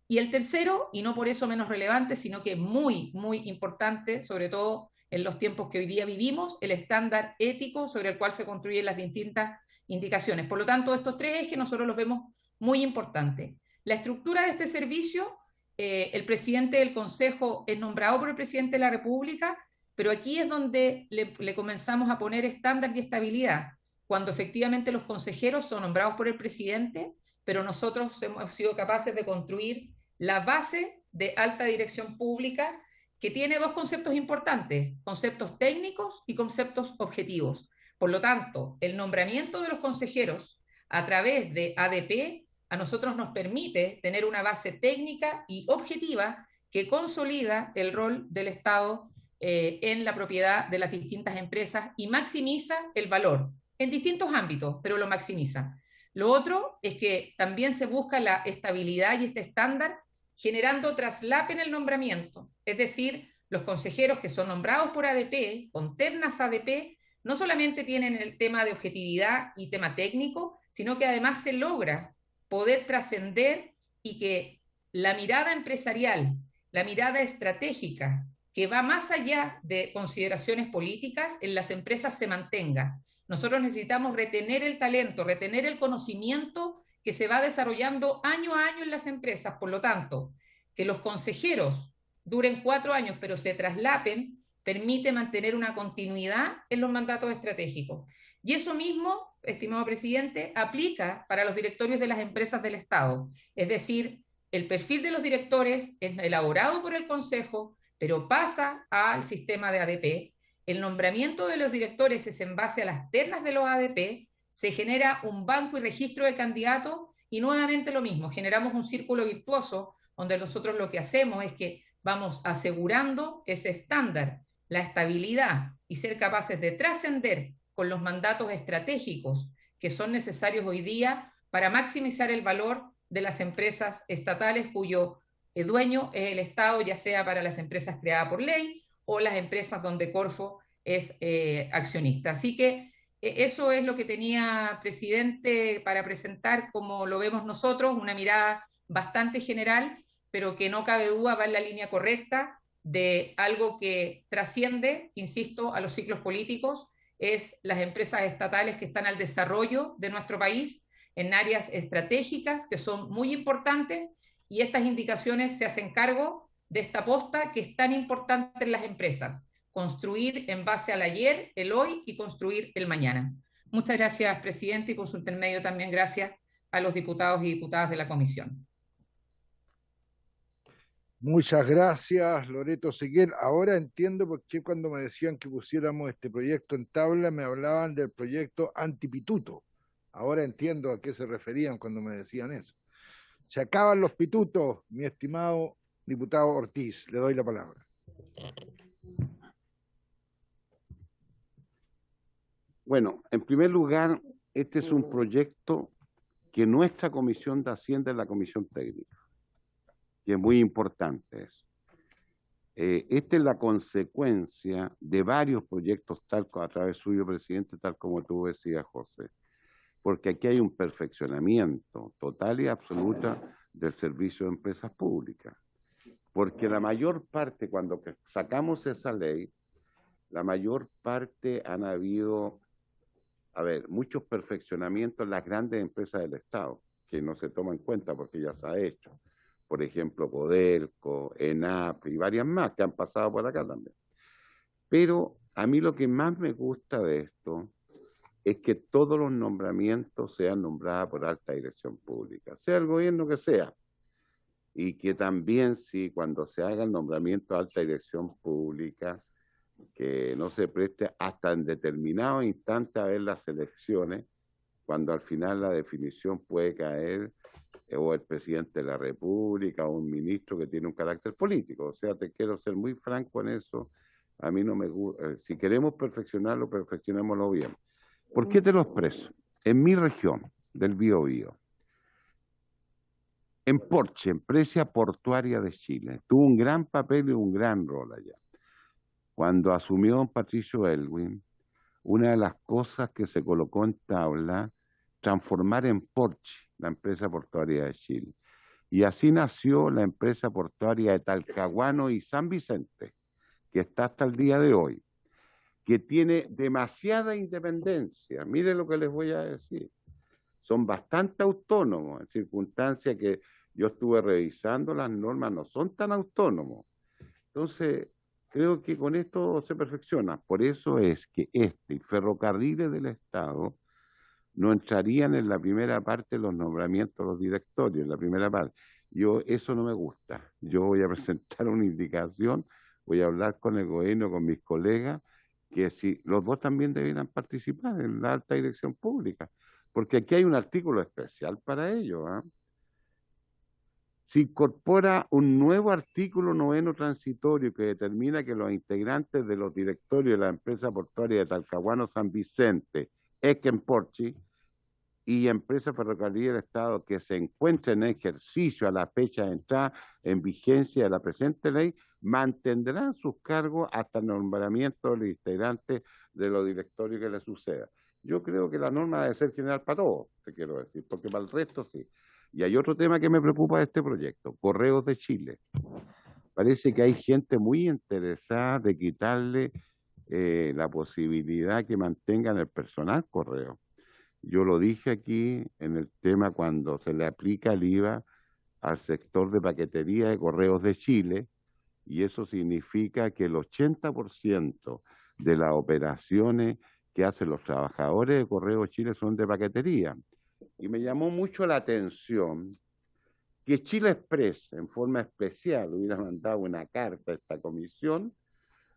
S10: Y el tercero, y no por eso menos relevante, sino que muy, muy importante, sobre todo en los tiempos que hoy día vivimos, el estándar ético sobre el cual se construyen las distintas indicaciones. Por lo tanto, estos 3 ejes nosotros los vemos muy importantes. La estructura de este servicio, el presidente del Consejo es nombrado por el presidente de la República, pero aquí es donde le comenzamos a poner estándar y estabilidad, cuando efectivamente los consejeros son nombrados por el presidente, pero nosotros hemos sido capaces de construir la base de alta dirección pública, que tiene 2 conceptos importantes: conceptos técnicos y conceptos objetivos. Por lo tanto, el nombramiento de los consejeros a través de ADP a nosotros nos permite tener una base técnica y objetiva que consolida el rol del Estado en la propiedad de las distintas empresas y maximiza el valor en distintos ámbitos, pero lo maximiza. Lo otro es que también se busca la estabilidad y este estándar generando traslape en el nombramiento, es decir, los consejeros que son nombrados por ADP, con ternas ADP, no solamente tienen el tema de objetividad y tema técnico, sino que además se logra poder trascender y que la mirada empresarial, la mirada estratégica, que va más allá de consideraciones políticas, en las empresas se mantenga. Nosotros necesitamos retener el talento, retener el conocimiento que se va desarrollando año a año en las empresas. Por lo tanto, que los consejeros duren 4 años, pero se traslapen, permite mantener una continuidad en los mandatos estratégicos. Y eso mismo, estimado presidente, aplica para los directorios de las empresas del Estado. Es decir, el perfil de los directores es elaborado por el Consejo, pero pasa al sistema de ADP. El nombramiento de los directores es en base a las ternas de los ADP, se genera un banco y registro de candidatos y nuevamente lo mismo, generamos un círculo virtuoso donde nosotros lo que hacemos es que vamos asegurando ese estándar, la estabilidad y ser capaces de trascender con los mandatos estratégicos que son necesarios hoy día para maximizar el valor de las empresas estatales cuyo dueño es el Estado, ya sea para las empresas creadas por ley o las empresas donde Corfo es accionista. Así que eso es lo que tenía, presidente, para presentar como lo vemos nosotros, una mirada bastante general, pero que no cabe duda va en la línea correcta de algo que trasciende, insisto, a los ciclos políticos, es las empresas estatales que están al desarrollo de nuestro país en áreas estratégicas que son muy importantes, y estas indicaciones se hacen cargo de esta posta que es tan importante en las empresas: construir en base al ayer, el hoy y construir el mañana. Muchas gracias, presidente, y por su intermedio también gracias a los diputados y diputadas de la comisión.
S1: Muchas gracias, Loreto Seguer. Ahora entiendo por qué cuando me decían que pusiéramos este proyecto en tabla me hablaban del proyecto antipituto. Ahora entiendo a qué se referían cuando me decían eso. Se acaban los pitutos, mi estimado diputado Ortiz. Le doy la palabra.
S3: Bueno, en primer lugar, este es un proyecto que nuestra Comisión de Hacienda es la Comisión Técnica, y es muy importante eso. Esta es la consecuencia de varios proyectos, tal a través suyo, presidente, tal como tú decías, José, porque aquí hay un perfeccionamiento total y absoluto del servicio de empresas públicas, porque la mayor parte, cuando sacamos esa ley, la mayor parte han habido, muchos perfeccionamientos en las grandes empresas del Estado, que no se toman en cuenta porque ya se ha hecho. Por ejemplo, Codelco, ENAP y varias más que han pasado por acá también. Pero a mí lo que más me gusta de esto es que todos los nombramientos sean nombrados por alta dirección pública, sea el gobierno que sea. Y que también, si cuando se haga el nombramiento de alta dirección pública, que no se preste hasta en determinado instante a ver las elecciones, cuando al final la definición puede caer o el presidente de la República o un ministro que tiene un carácter político. O sea, te quiero ser muy franco en eso. A mí no me gusta. Si queremos perfeccionarlo, perfeccionémoslo bien. ¿Por qué te lo expreso? En mi región del Biobío, en Porche, empresa portuaria de Chile, tuvo un gran papel y un gran rol allá. Cuando asumió don Patricio Aylwin, una de las cosas que se colocó en tabla, transformar en Porche la empresa portuaria de Chile. Y así nació la empresa portuaria de Talcahuano y San Vicente, que está hasta el día de hoy, que tiene demasiada independencia. Mire lo que les voy a decir. Son bastante autónomos, en circunstancias que yo estuve revisando las normas, no son tan autónomos. Entonces, creo que con esto se perfecciona. Por eso es que ferrocarriles del Estado no entrarían en la primera parte de los nombramientos de los directorios, en la primera parte. Eso no me gusta. Yo voy a presentar una indicación, voy a hablar con el gobierno, con mis colegas, que si los dos también debieran participar en la alta dirección pública, porque aquí hay un artículo especial para ello. Se incorpora un nuevo artículo 9º transitorio que determina que los integrantes de los directorios de la empresa portuaria de Talcahuano San Vicente, Porchi, y empresa ferrocarril del Estado que se encuentren en ejercicio a la fecha de entrada en vigencia de la presente ley, mantendrán sus cargos hasta el nombramiento de los integrantes de los directorios que les suceda. Yo creo que la norma debe ser general para todos, te quiero decir, porque para el resto sí. Y hay otro tema que me preocupa de este proyecto, Correos de Chile. Parece que hay gente muy interesada de quitarle la posibilidad que mantengan el personal correo. Yo lo dije aquí en el tema cuando se le aplica el IVA al sector de paquetería de Correos de Chile, y eso significa que el 80% de las operaciones que hacen los trabajadores de Correos de Chile son de paquetería. Y me llamó mucho la atención que Chile Express, en forma especial, hubiera mandado una carta a esta comisión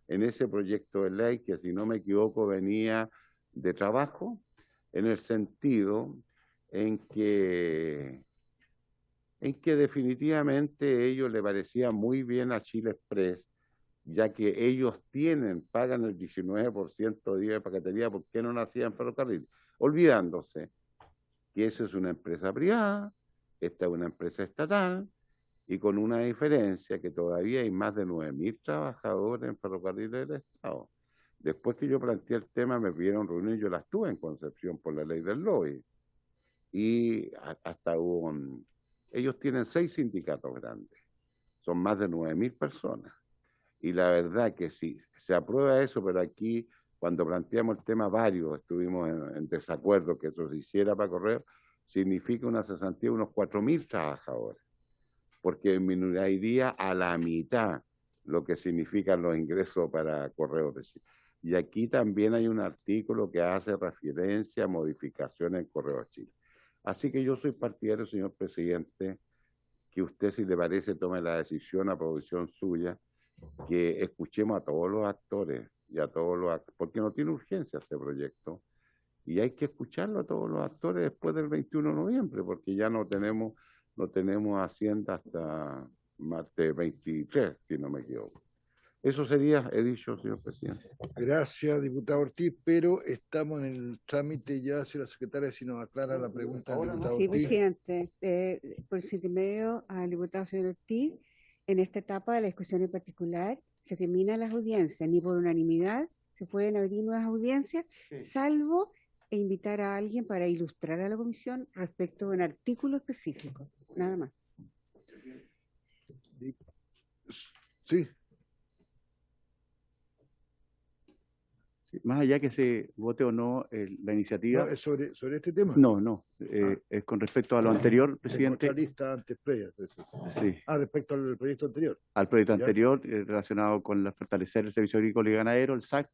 S3: en ese proyecto de ley que, si no me equivoco, venía de trabajo, en el sentido en que definitivamente a ellos le parecía muy bien a Chile Express, ya que ellos pagan el 19% de IVA de paquetería, ¿por qué no nacían ferrocarril? Olvidándose que eso es una empresa privada, esta es una empresa estatal, y con una diferencia que todavía hay más de 9.000 trabajadores en ferrocarriles del Estado. Después que yo planteé el tema, me pidieron reunión, yo las tuve en Concepción por la ley del lobby. Y hasta ellos tienen 6 sindicatos grandes, son más de 9.000 personas. Y la verdad que si se aprueba eso, pero aquí, cuando planteamos el tema, varios estuvimos en desacuerdo que eso se hiciera para Correo, significa una cesantía de unos 4.000 trabajadores, porque disminuiría a la mitad lo que significan los ingresos para Correos de Chile. Y aquí también hay un artículo que hace referencia a modificaciones en Correos de Chile. Así que yo soy partidario, señor presidente, que usted, si le parece, tome la decisión a provisión suya, que escuchemos a todos los actores y a todos los porque no tiene urgencia este proyecto, y hay que escucharlo a todos los actores después del 21 de noviembre, porque ya no tenemos Hacienda hasta martes 23, si no me equivoco. Eso sería, he dicho, señor presidente.
S1: Gracias, diputado Ortiz, pero estamos en el trámite ya, si la secretaria si nos aclara la pregunta del diputado
S2: Sí,
S1: Ortiz.
S2: presidente, por su intermedio al diputado señor Ortiz, en esta etapa de la discusión en particular se terminan las audiencias, ni por unanimidad se pueden abrir nuevas audiencias, salvo invitar a alguien para ilustrar a la comisión respecto de un artículo específico, nada más.
S1: Sí.
S11: Más allá que se vote o no la iniciativa.
S1: No, ¿es sobre este tema?
S11: No, es con respecto a lo anterior, presidente.
S1: Otra lista antes previa, entonces.
S11: Sí.
S1: Respecto al proyecto anterior.
S11: Al proyecto anterior, relacionado con fortalecer el servicio agrícola y ganadero, el SAC,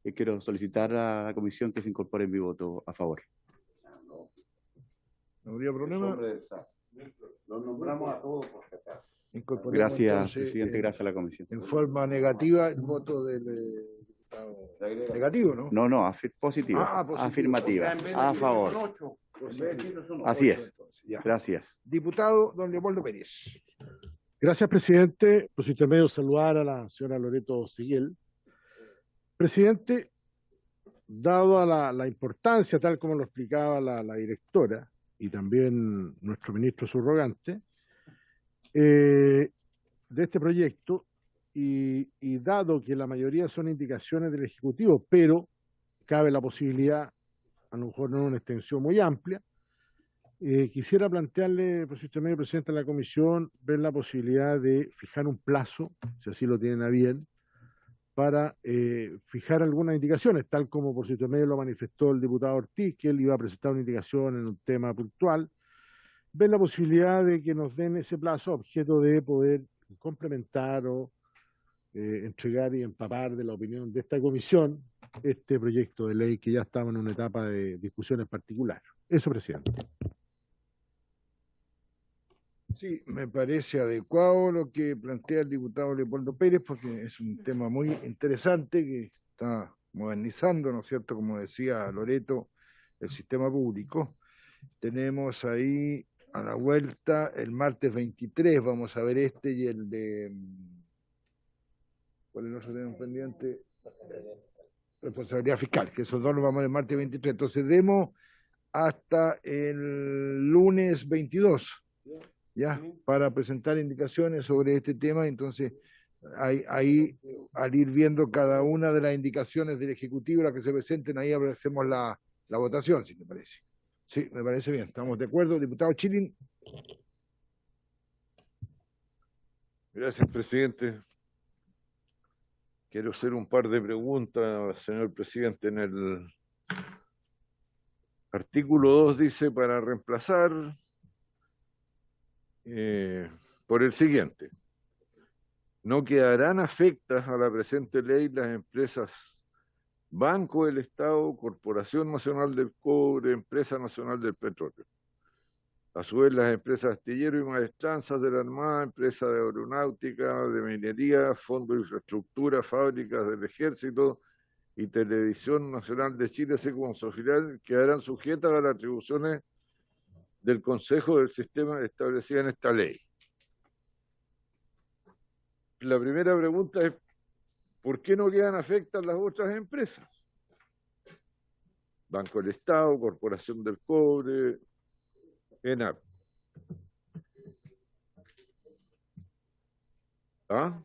S11: quiero solicitar a la comisión que se incorpore mi voto a favor.
S1: No habría problema.
S3: Los nombramos a todos por acá.
S1: Incorporemos
S11: Gracias,
S1: entonces,
S11: presidente, gracias a la comisión.
S1: en forma negativa el voto del diputado negativo, ¿no?
S11: No, positivo.
S1: Positivo.
S11: Afirmativa,
S1: O sea, en vez de
S11: a
S1: decir
S11: favor.
S1: son 8, positivo.
S11: Así
S1: Ocho,
S11: es.
S1: entonces, ya.
S11: Gracias.
S1: Diputado don Leopoldo Pérez.
S12: Gracias, presidente. Por su intermedio, saludar a la señora Loreto Siguel. Presidente, dado a la importancia, tal como lo explicaba la directora y también nuestro ministro subrogante, de este proyecto, y dado que la mayoría son indicaciones del Ejecutivo, pero cabe la posibilidad, a lo mejor no en una extensión muy amplia, quisiera plantearle, por su intermedio, presidente de la comisión, ver la posibilidad de fijar un plazo, si así lo tienen a bien, para fijar algunas indicaciones, tal como por su intermedio lo manifestó el diputado Ortiz, que él iba a presentar una indicación en un tema puntual, ver la posibilidad de que nos den ese plazo objeto de poder complementar o entregar y empapar de la opinión de esta comisión este proyecto de ley que ya estaba en una etapa de discusión en particular. Eso, presidente.
S1: Sí, me parece adecuado lo que plantea el diputado Leopoldo Pérez, porque es un tema muy interesante que está modernizando, ¿no es cierto?, como decía Loreto, el sistema público. Tenemos ahí a la vuelta el martes 23, vamos a ver este y el de... ¿Cuál es el otro tema pendiente? Responsabilidad fiscal, que esos dos los vamos a ver el martes 23. Entonces, demos hasta el lunes 22. ¿Ya? Para presentar indicaciones sobre este tema. Entonces, ahí al ir viendo cada una de las indicaciones del Ejecutivo, las que se presenten, ahí hacemos la votación, si te parece. Sí, me parece bien. ¿Estamos de acuerdo? Diputado Chilin.
S13: Gracias, presidente. Quiero hacer un par de preguntas, señor presidente. En el artículo 2 dice para reemplazar por el siguiente: no quedarán afectas a la presente ley las empresas Banco del Estado, Corporación Nacional del Cobre, Empresa Nacional del Petróleo. A su vez, las empresas Astillero y Maestranzas de la Armada, Empresa de Aeronáutica, de Minería, Fondo de Infraestructura, Fábricas del Ejército y Televisión Nacional de Chile, así como su filial, quedarán sujetas a las atribuciones del Consejo del Sistema establecida en esta ley. La primera pregunta es, ¿por qué no quedan afectadas las otras empresas? Banco del Estado, Corporación del Cobre, ENAP. ¿Ah?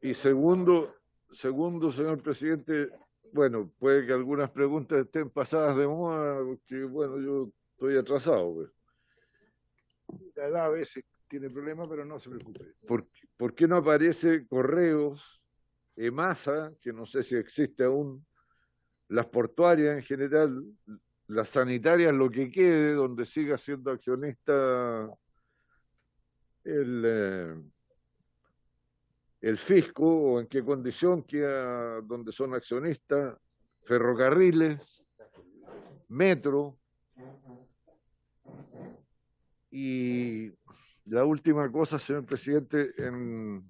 S13: Y segundo, señor presidente, bueno, puede que algunas preguntas estén pasadas de moda, porque, bueno, yo estoy atrasado. Pues.
S1: La edad a veces tiene problemas, pero no se preocupe.
S13: ¿Por qué no aparece Correos, EMASA, que no sé si existe aún, las portuarias en general, las sanitarias, lo que quede, donde siga siendo accionista el fisco, o en qué condición queda donde son accionistas, ferrocarriles, metro? Y la última cosa, señor presidente, en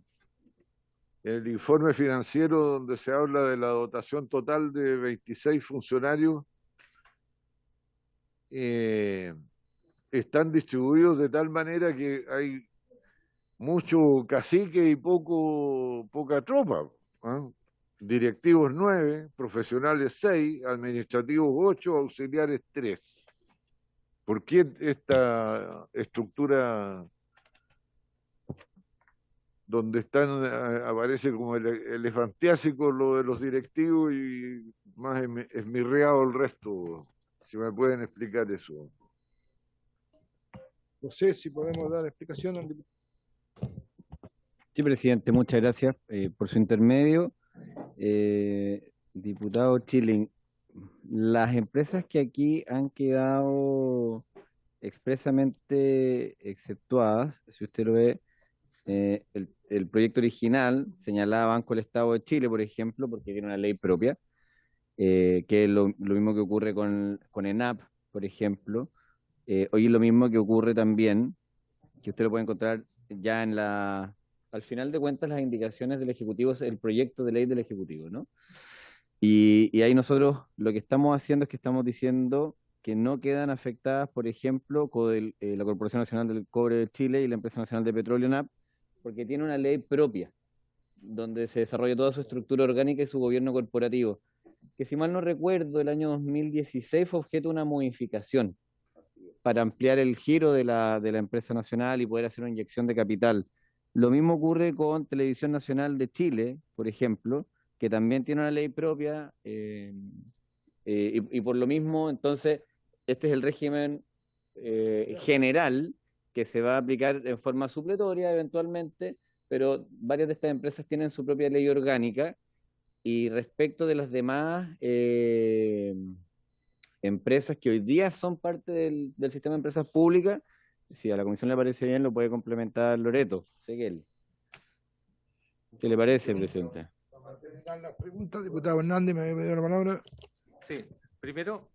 S13: el informe financiero donde se habla de la dotación total de 26 funcionarios, están distribuidos de tal manera que hay mucho cacique y poca tropa. ¿Eh? Directivos 9, profesionales 6, administrativos 8, auxiliares 3. ¿Por qué esta estructura donde aparece como elefantiásico lo de los directivos y más esmirreado el resto? Si me pueden explicar eso.
S1: No sé si podemos dar explicación al diputado.
S9: Sí, presidente, muchas gracias por su intermedio. Diputado Chilling, las empresas que aquí han quedado expresamente exceptuadas, si usted lo ve, El proyecto original señalaba Banco del Estado de Chile, por ejemplo, porque tiene una ley propia, que es lo mismo que ocurre con ENAP, por ejemplo. Hoy es lo mismo que ocurre también, que usted lo puede encontrar ya al final de cuentas, las indicaciones del Ejecutivo, es el proyecto de ley del Ejecutivo, ¿no? Y ahí nosotros lo que estamos haciendo es que estamos diciendo que no quedan afectadas, por ejemplo, la Corporación Nacional del Cobre de Chile y la Empresa Nacional de Petróleo, NAP, porque tiene una ley propia, donde se desarrolla toda su estructura orgánica y su gobierno corporativo, que si mal no recuerdo, el año 2016 fue objeto de una modificación para ampliar el giro de la empresa nacional y poder hacer una inyección de capital. Lo mismo ocurre con Televisión Nacional de Chile, por ejemplo, que también tiene una ley propia, y por lo mismo, entonces, este es el régimen general que se va a aplicar en forma supletoria eventualmente, pero varias de estas empresas tienen su propia ley orgánica, y respecto de las demás empresas que hoy día son parte del sistema de empresas públicas, si a la Comisión le parece bien, lo puede complementar Loreto Seguel. ¿Qué le parece, presidente?
S1: Para terminar las preguntas, diputado Hernández, me había pedido la palabra.
S14: Sí, primero,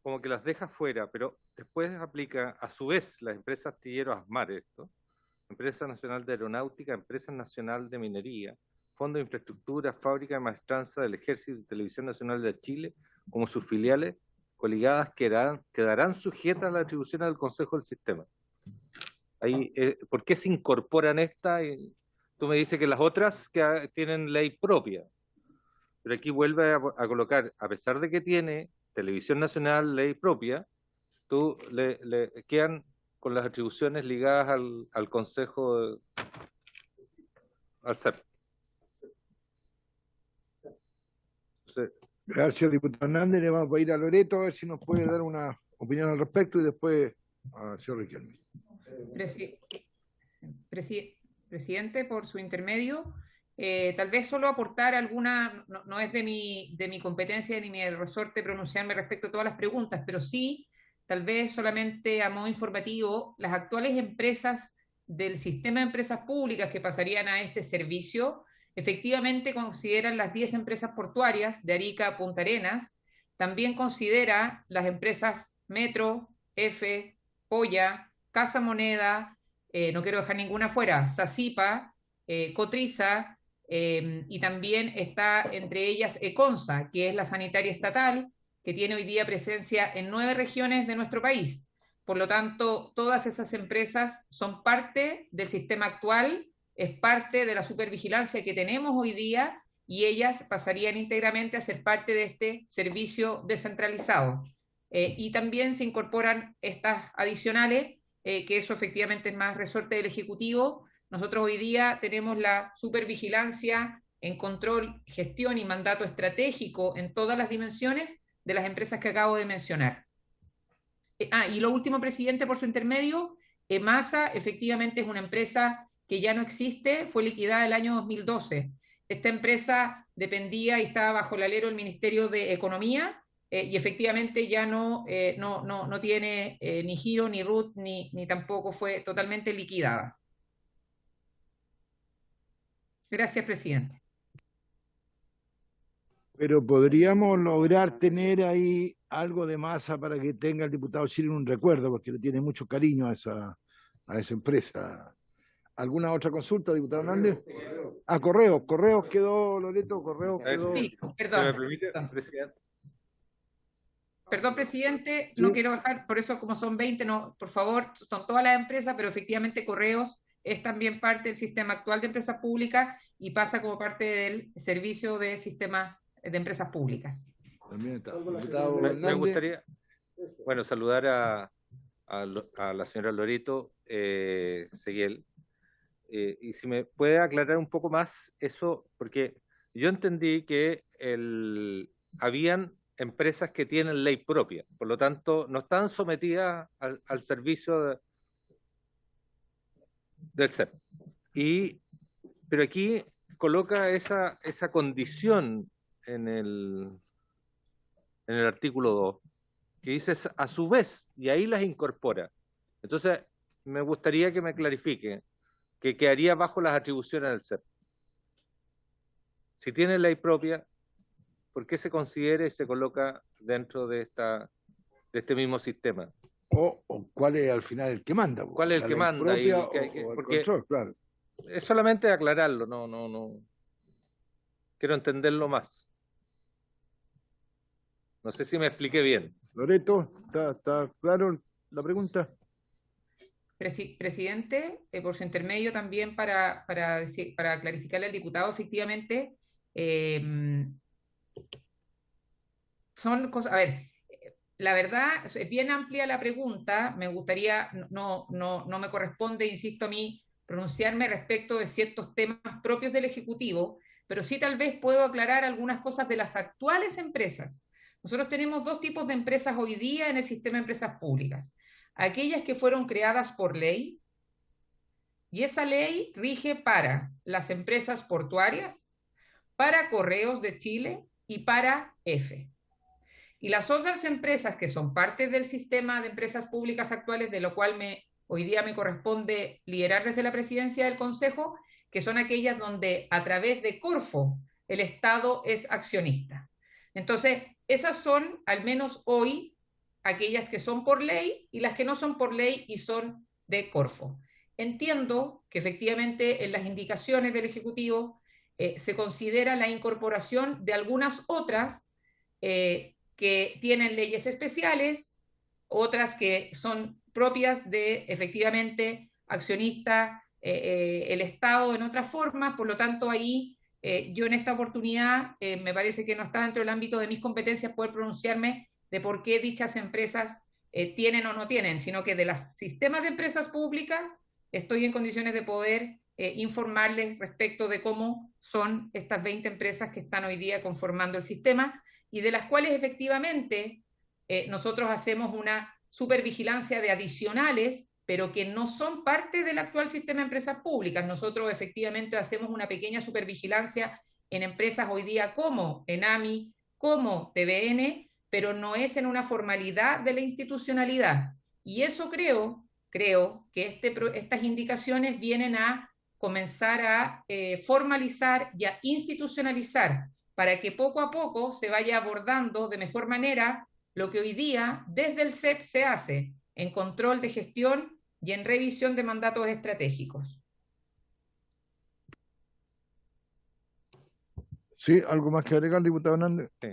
S14: como que las deja fuera, pero después aplica a su vez la empresa astillero ASMAR esto, Empresa Nacional de Aeronáutica, Empresa Nacional de Minería, Fondo de Infraestructura, Fábrica de Maestranza del Ejército y Televisión Nacional de Chile, como sus filiales coligadas quedarán sujetas a la atribución del Consejo del Sistema. Ahí, ¿por qué se incorporan estas? Tú me dices que las otras que tienen ley propia, pero aquí vuelve a colocar, a pesar de que tiene Televisión Nacional, ley propia, tú le quedan con las atribuciones ligadas al Consejo, al CEP.
S1: Gracias, diputado Hernández. Le vamos a ir a Loreto a ver si nos puede dar una opinión al respecto y después al señor Riquelme.
S10: Presidente, por su intermedio, tal vez solo aportar alguna, no es de mi competencia ni mi resorte pronunciarme respecto a todas las preguntas, pero sí, tal vez solamente a modo informativo, las actuales empresas del sistema de empresas públicas que pasarían a este servicio, efectivamente consideran las 10 empresas portuarias de Arica a Punta Arenas, también considera las empresas Metro, F, Polla, Casa Moneda, no quiero dejar ninguna fuera, Sacipa, Cotriza, y también está entre ellas Econsa, que es la sanitaria estatal, que tiene hoy día presencia en 9 regiones de nuestro país. Por lo tanto, todas esas empresas son parte del sistema actual, es parte de la supervigilancia que tenemos hoy día, y ellas pasarían íntegramente a ser parte de este servicio descentralizado. Y también se incorporan estas adicionales, que eso efectivamente es más resorte del Ejecutivo. Nosotros hoy día tenemos la supervigilancia en control, gestión y mandato estratégico en todas las dimensiones de las empresas que acabo de mencionar. Y lo último, presidente, por su intermedio, EMASA efectivamente es una empresa que ya no existe, fue liquidada el año 2012. Esta empresa dependía y estaba bajo el alero del Ministerio de Economía, y efectivamente ya no tiene ni giro, ni RUT, ni tampoco fue totalmente liquidada. Gracias, presidente.
S1: Pero podríamos lograr tener ahí algo de masa para que tenga el diputado Chile un recuerdo, porque le tiene mucho cariño a esa empresa. ¿Alguna otra consulta, diputado Hernández? Correos quedó, Loreto, Correos quedó.
S10: Sí, perdón.
S14: ¿Se me permite, presidente?
S10: Perdón, presidente,
S1: Sí.
S10: no quiero dejar, por eso como son 20, no, por favor, son todas las empresas, pero efectivamente Correos es también parte del sistema actual de empresas públicas y pasa como parte del servicio de sistema de empresas públicas.
S1: También está.
S14: Me gustaría, bueno, saludar a la señora Loreto Seguel, y si me puede aclarar un poco más eso, porque yo entendí que habían empresas que tienen ley propia, por lo tanto no están sometidas al servicio del CEP. Pero aquí coloca esa condición en el artículo 2, que dice a su vez, y ahí las incorpora. Entonces, me gustaría que me clarifique, que quedaría bajo las atribuciones del CEP. Si tiene ley propia, ¿por qué se considera y se coloca dentro de este mismo sistema?
S1: O cuál es al final el que manda.
S14: ¿Cuál es el que manda?
S1: Porque control, claro.
S14: Es solamente aclararlo, no. Quiero entenderlo más. No sé si me expliqué bien.
S1: Loreto, ¿está claro la pregunta?
S10: Presidente, por su intermedio también para clarificarle al diputado, efectivamente, son cosas, a ver, la verdad es bien amplia la pregunta, me gustaría, no me corresponde, insisto, a mí pronunciarme respecto de ciertos temas propios del Ejecutivo, pero sí tal vez puedo aclarar algunas cosas de las actuales empresas. Nosotros tenemos dos tipos de empresas hoy día en el sistema de empresas públicas. Aquellas que fueron creadas por ley, y esa ley rige para las empresas portuarias, para Correos de Chile y para EFE. Y las otras empresas que son parte del sistema de empresas públicas actuales, de lo cual hoy día me corresponde liderar desde la presidencia del Consejo, que son aquellas donde a través de Corfo el Estado es accionista. Entonces, esas son, al menos hoy, aquellas que son por ley y las que no son por ley y son de Corfo. Entiendo que efectivamente en las indicaciones del Ejecutivo se considera la incorporación de algunas otras que tienen leyes especiales, otras que son propias de efectivamente accionista el Estado en otras formas, por lo tanto ahí yo en esta oportunidad me parece que no está dentro del ámbito de mis competencias poder pronunciarme de por qué dichas empresas tienen o no tienen, sino que de los sistemas de empresas públicas estoy en condiciones de poder informarles respecto de cómo son estas 20 empresas que están hoy día conformando el sistema y de las cuales efectivamente nosotros hacemos una supervigilancia de adicionales, pero que no son parte del actual sistema de empresas públicas. Nosotros efectivamente hacemos una pequeña supervigilancia en empresas hoy día como Enami, como TVN, pero no es en una formalidad de la institucionalidad. Y eso creo que estas indicaciones vienen a comenzar a formalizar y a institucionalizar para que poco a poco se vaya abordando de mejor manera lo que hoy día desde el CEP se hace en control de gestión y en revisión de mandatos estratégicos.
S1: Sí, ¿algo más que agregar, diputado Hernández?
S14: Sí.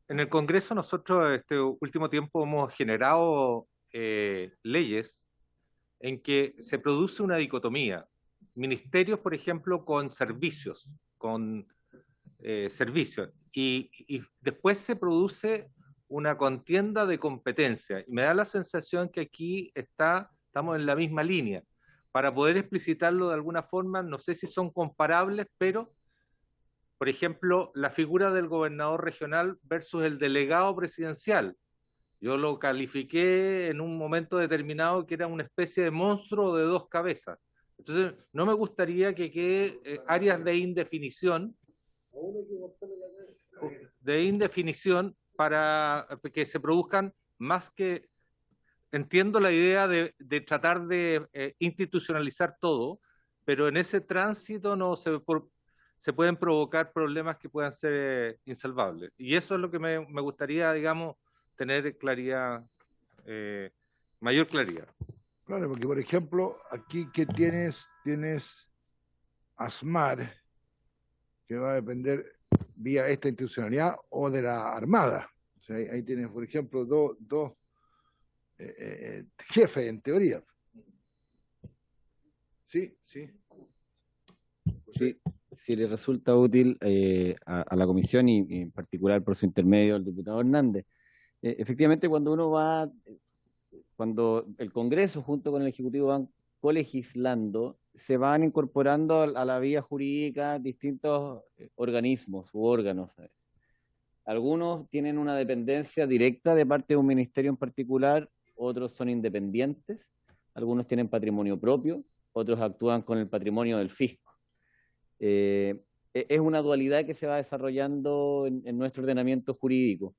S14: En el Congreso nosotros este último tiempo hemos generado leyes en que se produce una dicotomía. Ministerios, por ejemplo, con servicios, y después se produce una contienda de competencia. Y me da la sensación que aquí estamos en la misma línea. Para poder explicitarlo de alguna forma, no sé si son comparables, pero, por ejemplo, la figura del gobernador regional versus el delegado presidencial. Yo lo califiqué en un momento determinado que era una especie de monstruo de dos cabezas. Entonces, no me gustaría que quede áreas de indefinición para que se produzcan más que... Entiendo la idea de tratar de institucionalizar todo, pero en ese tránsito no se pueden provocar problemas que puedan ser insalvables. Y eso es lo que me gustaría, digamos, tener claridad, mayor claridad.
S1: Claro, porque por ejemplo, aquí que tienes ASMAR, que va a depender vía esta institucionalidad o de la Armada. O sea, ahí tienes, por ejemplo, dos jefes en teoría. Sí.
S9: Sí, si le resulta útil a la comisión y en particular por su intermedio al diputado Hernández. Efectivamente, cuando el Congreso junto con el Ejecutivo van colegislando, se van incorporando a la vía jurídica distintos organismos u órganos. Algunos tienen una dependencia directa de parte de un ministerio en particular, otros son independientes, algunos tienen patrimonio propio, otros actúan con el patrimonio del fisco. Es una dualidad que se va desarrollando en nuestro ordenamiento jurídico.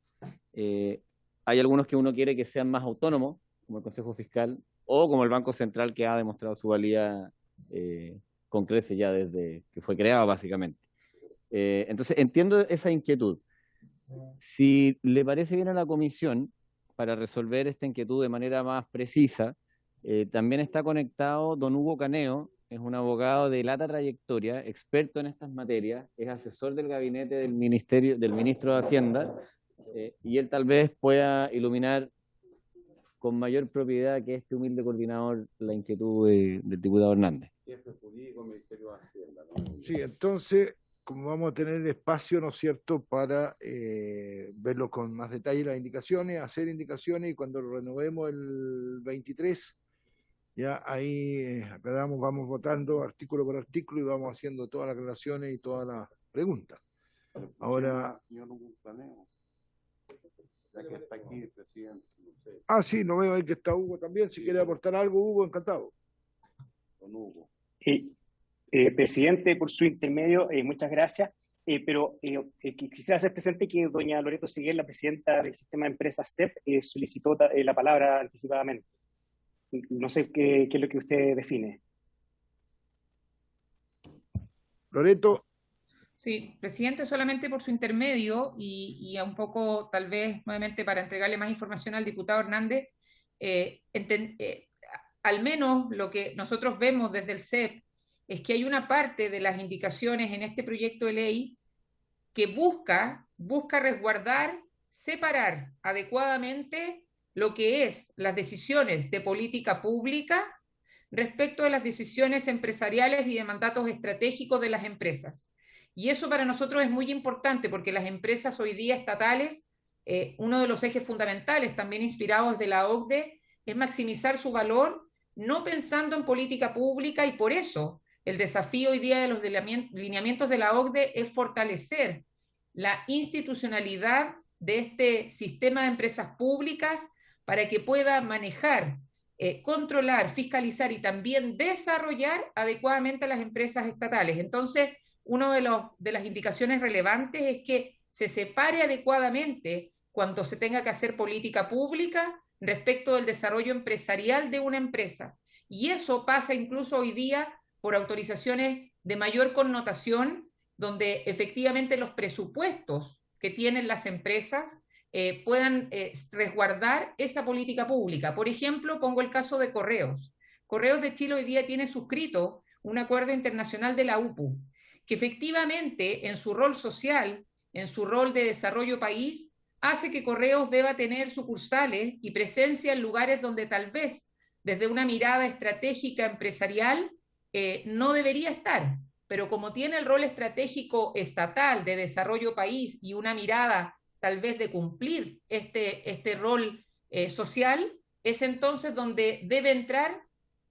S9: Hay algunos que uno quiere que sean más autónomos, como el Consejo Fiscal, o como el Banco Central, que ha demostrado su valía con creces ya desde que fue creado, básicamente. Entonces, entiendo esa inquietud. Si le parece bien a la comisión, para resolver esta inquietud de manera más precisa, también está conectado don Hugo Caneo, es un abogado de larga trayectoria, experto en estas materias, es asesor del gabinete del ministro de Hacienda, y él tal vez pueda iluminar con mayor propiedad que este humilde coordinador la inquietud del diputado Hernández.
S1: Sí, entonces, como vamos a tener espacio, ¿no es cierto?, para verlo con más detalle las indicaciones, hacer indicaciones, y cuando lo renovemos el 23, ya ahí vamos votando artículo por artículo y vamos haciendo todas las relaciones y todas las preguntas. Ahora...
S3: Ya que está aquí el presidente. No sé.
S1: Ah, sí, no veo ahí que está Hugo también. Si quiere aportar algo, Hugo, encantado.
S3: Don Hugo.
S15: Presidente, por su intermedio, muchas gracias. Pero quisiera hacer presente que doña Loreto Seguel, la presidenta del sistema de empresas CEP, solicitó la palabra anticipadamente. No sé qué es lo que usted define.
S1: Loreto.
S10: Sí, presidente, solamente por su intermedio y un poco, tal vez, nuevamente para entregarle más información al diputado Hernández, al menos lo que nosotros vemos desde el CEP es que hay una parte de las indicaciones en este proyecto de ley que busca resguardar, separar adecuadamente lo que es las decisiones de política pública respecto de las decisiones empresariales y de mandatos estratégicos de las empresas. Y eso para nosotros es muy importante porque las empresas hoy día estatales, uno de los ejes fundamentales, también inspirados de la OCDE, es maximizar su valor, no pensando en política pública, y por eso el desafío hoy día de los lineamientos de la OCDE es fortalecer la institucionalidad de este sistema de empresas públicas para que pueda manejar, controlar, fiscalizar y también desarrollar adecuadamente a las empresas estatales. Entonces, una de las indicaciones relevantes es que se separe adecuadamente cuando se tenga que hacer política pública respecto del desarrollo empresarial de una empresa. Y eso pasa incluso hoy día por autorizaciones de mayor connotación, donde efectivamente los presupuestos que tienen las empresas puedan resguardar esa política pública. Por ejemplo, pongo el caso de Correos. Correos de Chile hoy día tiene suscrito un acuerdo internacional de la UPU, que efectivamente en su rol social, en su rol de desarrollo país, hace que Correos deba tener sucursales y presencia en lugares donde tal vez desde una mirada estratégica empresarial no debería estar, pero como tiene el rol estratégico estatal de desarrollo país y una mirada tal vez de cumplir este rol social, es entonces donde debe entrar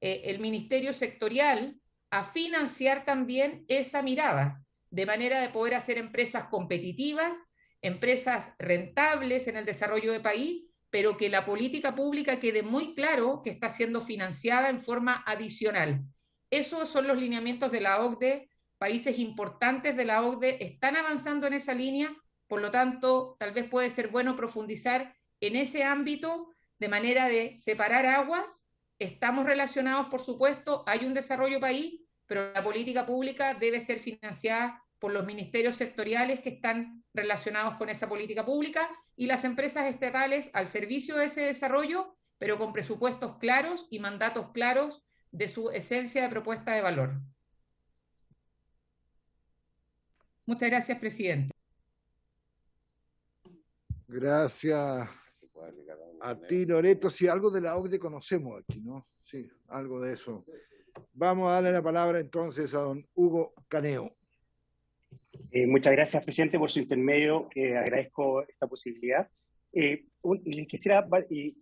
S10: el ministerio sectorial a financiar también esa mirada, de manera de poder hacer empresas competitivas, empresas rentables en el desarrollo de país, pero que la política pública quede muy claro que está siendo financiada en forma adicional. Esos son los lineamientos de la OCDE. Países importantes de la OCDE están avanzando en esa línea, por lo tanto, tal vez puede ser bueno profundizar en ese ámbito de manera de separar aguas. Estamos relacionados, por supuesto, hay un desarrollo país, pero la política pública debe ser financiada por los ministerios sectoriales que están relacionados con esa política pública y las empresas estatales al servicio de ese desarrollo, pero con presupuestos claros y mandatos claros de su esencia de propuesta de valor. Muchas gracias, presidente.
S1: Gracias a ti, Loreto. Sí, algo de la OCDE conocemos aquí, ¿no? Sí, algo de eso. Vamos a darle la palabra entonces a don Hugo Caneo.
S15: Muchas gracias, presidente, por su intermedio. Agradezco esta posibilidad. Y les quisiera,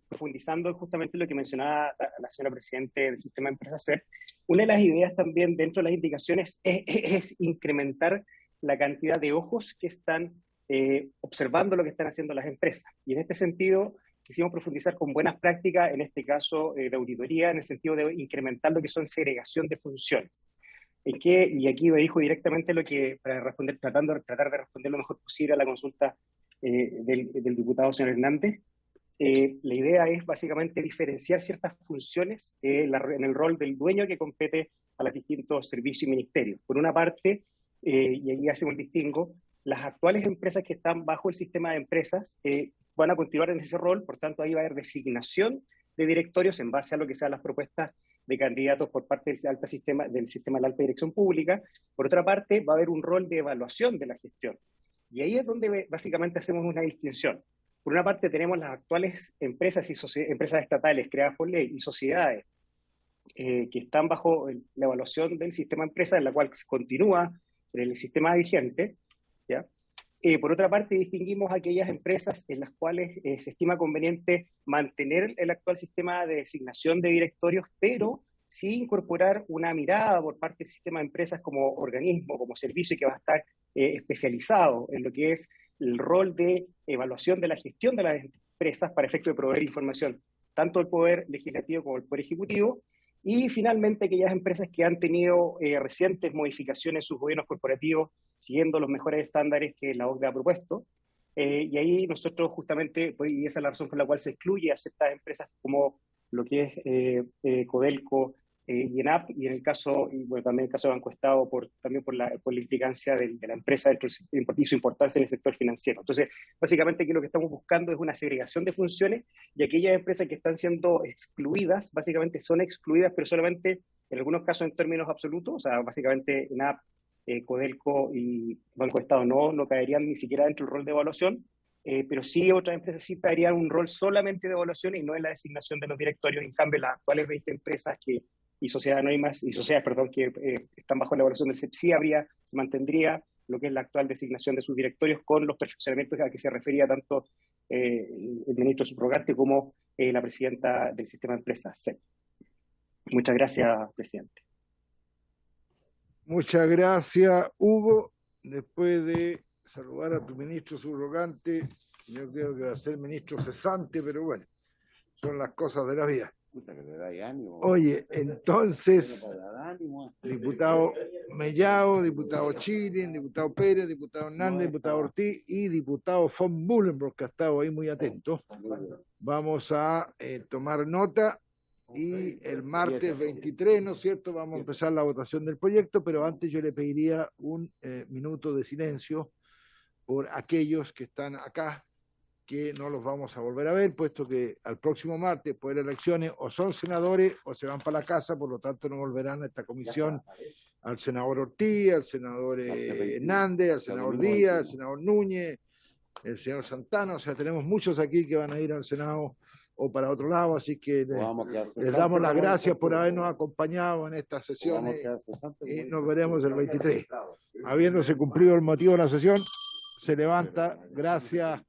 S15: profundizando justamente lo que mencionaba la señora presidente del sistema de empresas CEP, una de las ideas también dentro de las indicaciones es incrementar la cantidad de ojos que están observando lo que están haciendo las empresas. Y en este sentido, quisimos profundizar con buenas prácticas, en este caso de auditoría, en el sentido de incrementar lo que son segregación de funciones. Y aquí me dijo directamente lo que, para responder, tratar de responder lo mejor posible a la consulta del diputado señor Hernández. la idea es básicamente diferenciar ciertas funciones en el rol del dueño que compete a los distintos servicios y ministerios. Por una parte, y ahí hacemos el distingo, las actuales empresas que están bajo el sistema de empresas van a continuar en ese rol, por tanto ahí va a haber designación de directorios en base a lo que sean las propuestas de candidatos por parte del sistema de la alta dirección pública. Por otra parte, va a haber un rol de evaluación de la gestión. Y ahí es donde básicamente hacemos una distinción. Por una parte tenemos las actuales empresas y empresas estatales creadas por ley y sociedades que están bajo la evaluación del sistema de empresas, en la cual continúa el sistema vigente, ¿ya? Por otra parte, distinguimos aquellas empresas en las cuales se estima conveniente mantener el actual sistema de designación de directorios, pero sí incorporar una mirada por parte del sistema de empresas como organismo, como servicio que va a estar especializado en lo que es el rol de evaluación de la gestión de las empresas para efecto de proveer información, tanto el Poder Legislativo como el Poder Ejecutivo, y finalmente aquellas empresas que han tenido recientes modificaciones en sus gobiernos corporativos, siguiendo los mejores estándares que la OCDE ha propuesto. Y ahí nosotros justamente, pues, y esa es la razón por la cual se excluye a ciertas empresas como lo que es Codelco y ENAP, y en el caso, y bueno, también en el caso de Banco Estado, también por la implicancia de la empresa y su importancia en el sector financiero. Entonces, básicamente aquí lo que estamos buscando es una segregación de funciones, y aquellas empresas que están siendo excluidas, básicamente son excluidas, pero solamente en algunos casos en términos absolutos, o sea, básicamente ENAP, Codelco y Banco Estado no caerían ni siquiera dentro del rol de evaluación, pero sí otras empresas sí caerían un rol solamente de evaluación y no en la designación de los directorios. En cambio, las actuales 20 empresas y sociedades anónimas y sociedades, perdón, que están bajo la evaluación del CEP, sí se mantendría lo que es la actual designación de sus directorios con los perfeccionamientos a que se refería tanto el ministro subrogante como la presidenta del sistema de empresas, CEP. Muchas gracias, presidente.
S1: Muchas gracias, Hugo. Después de saludar a tu ministro subrogante, yo creo que va a ser ministro cesante, pero bueno, son las cosas de la vida. Oye, entonces, diputado Mellado, diputado Chilin, diputado Pérez, diputado Hernández, diputado Ortiz y diputado von Mullenberg, que ha estado ahí muy atento. Vamos a tomar nota y el martes 23, ¿no es cierto?, vamos a empezar la votación del proyecto, pero antes yo le pediría un minuto de silencio por aquellos que están acá, que no los vamos a volver a ver, puesto que al próximo martes, después de las elecciones, o son senadores o se van para la casa, por lo tanto no volverán a esta comisión al senador Ortiz, al senador Hernández, al senador Díaz, al senador Núñez, el señor Santana, o sea, tenemos muchos aquí que van a ir al Senado o para otro lado, así que les damos las gracias por habernos acompañado en estas sesiones y nos veremos el 23. Habiéndose cumplido el motivo de la sesión, se levanta. Gracias.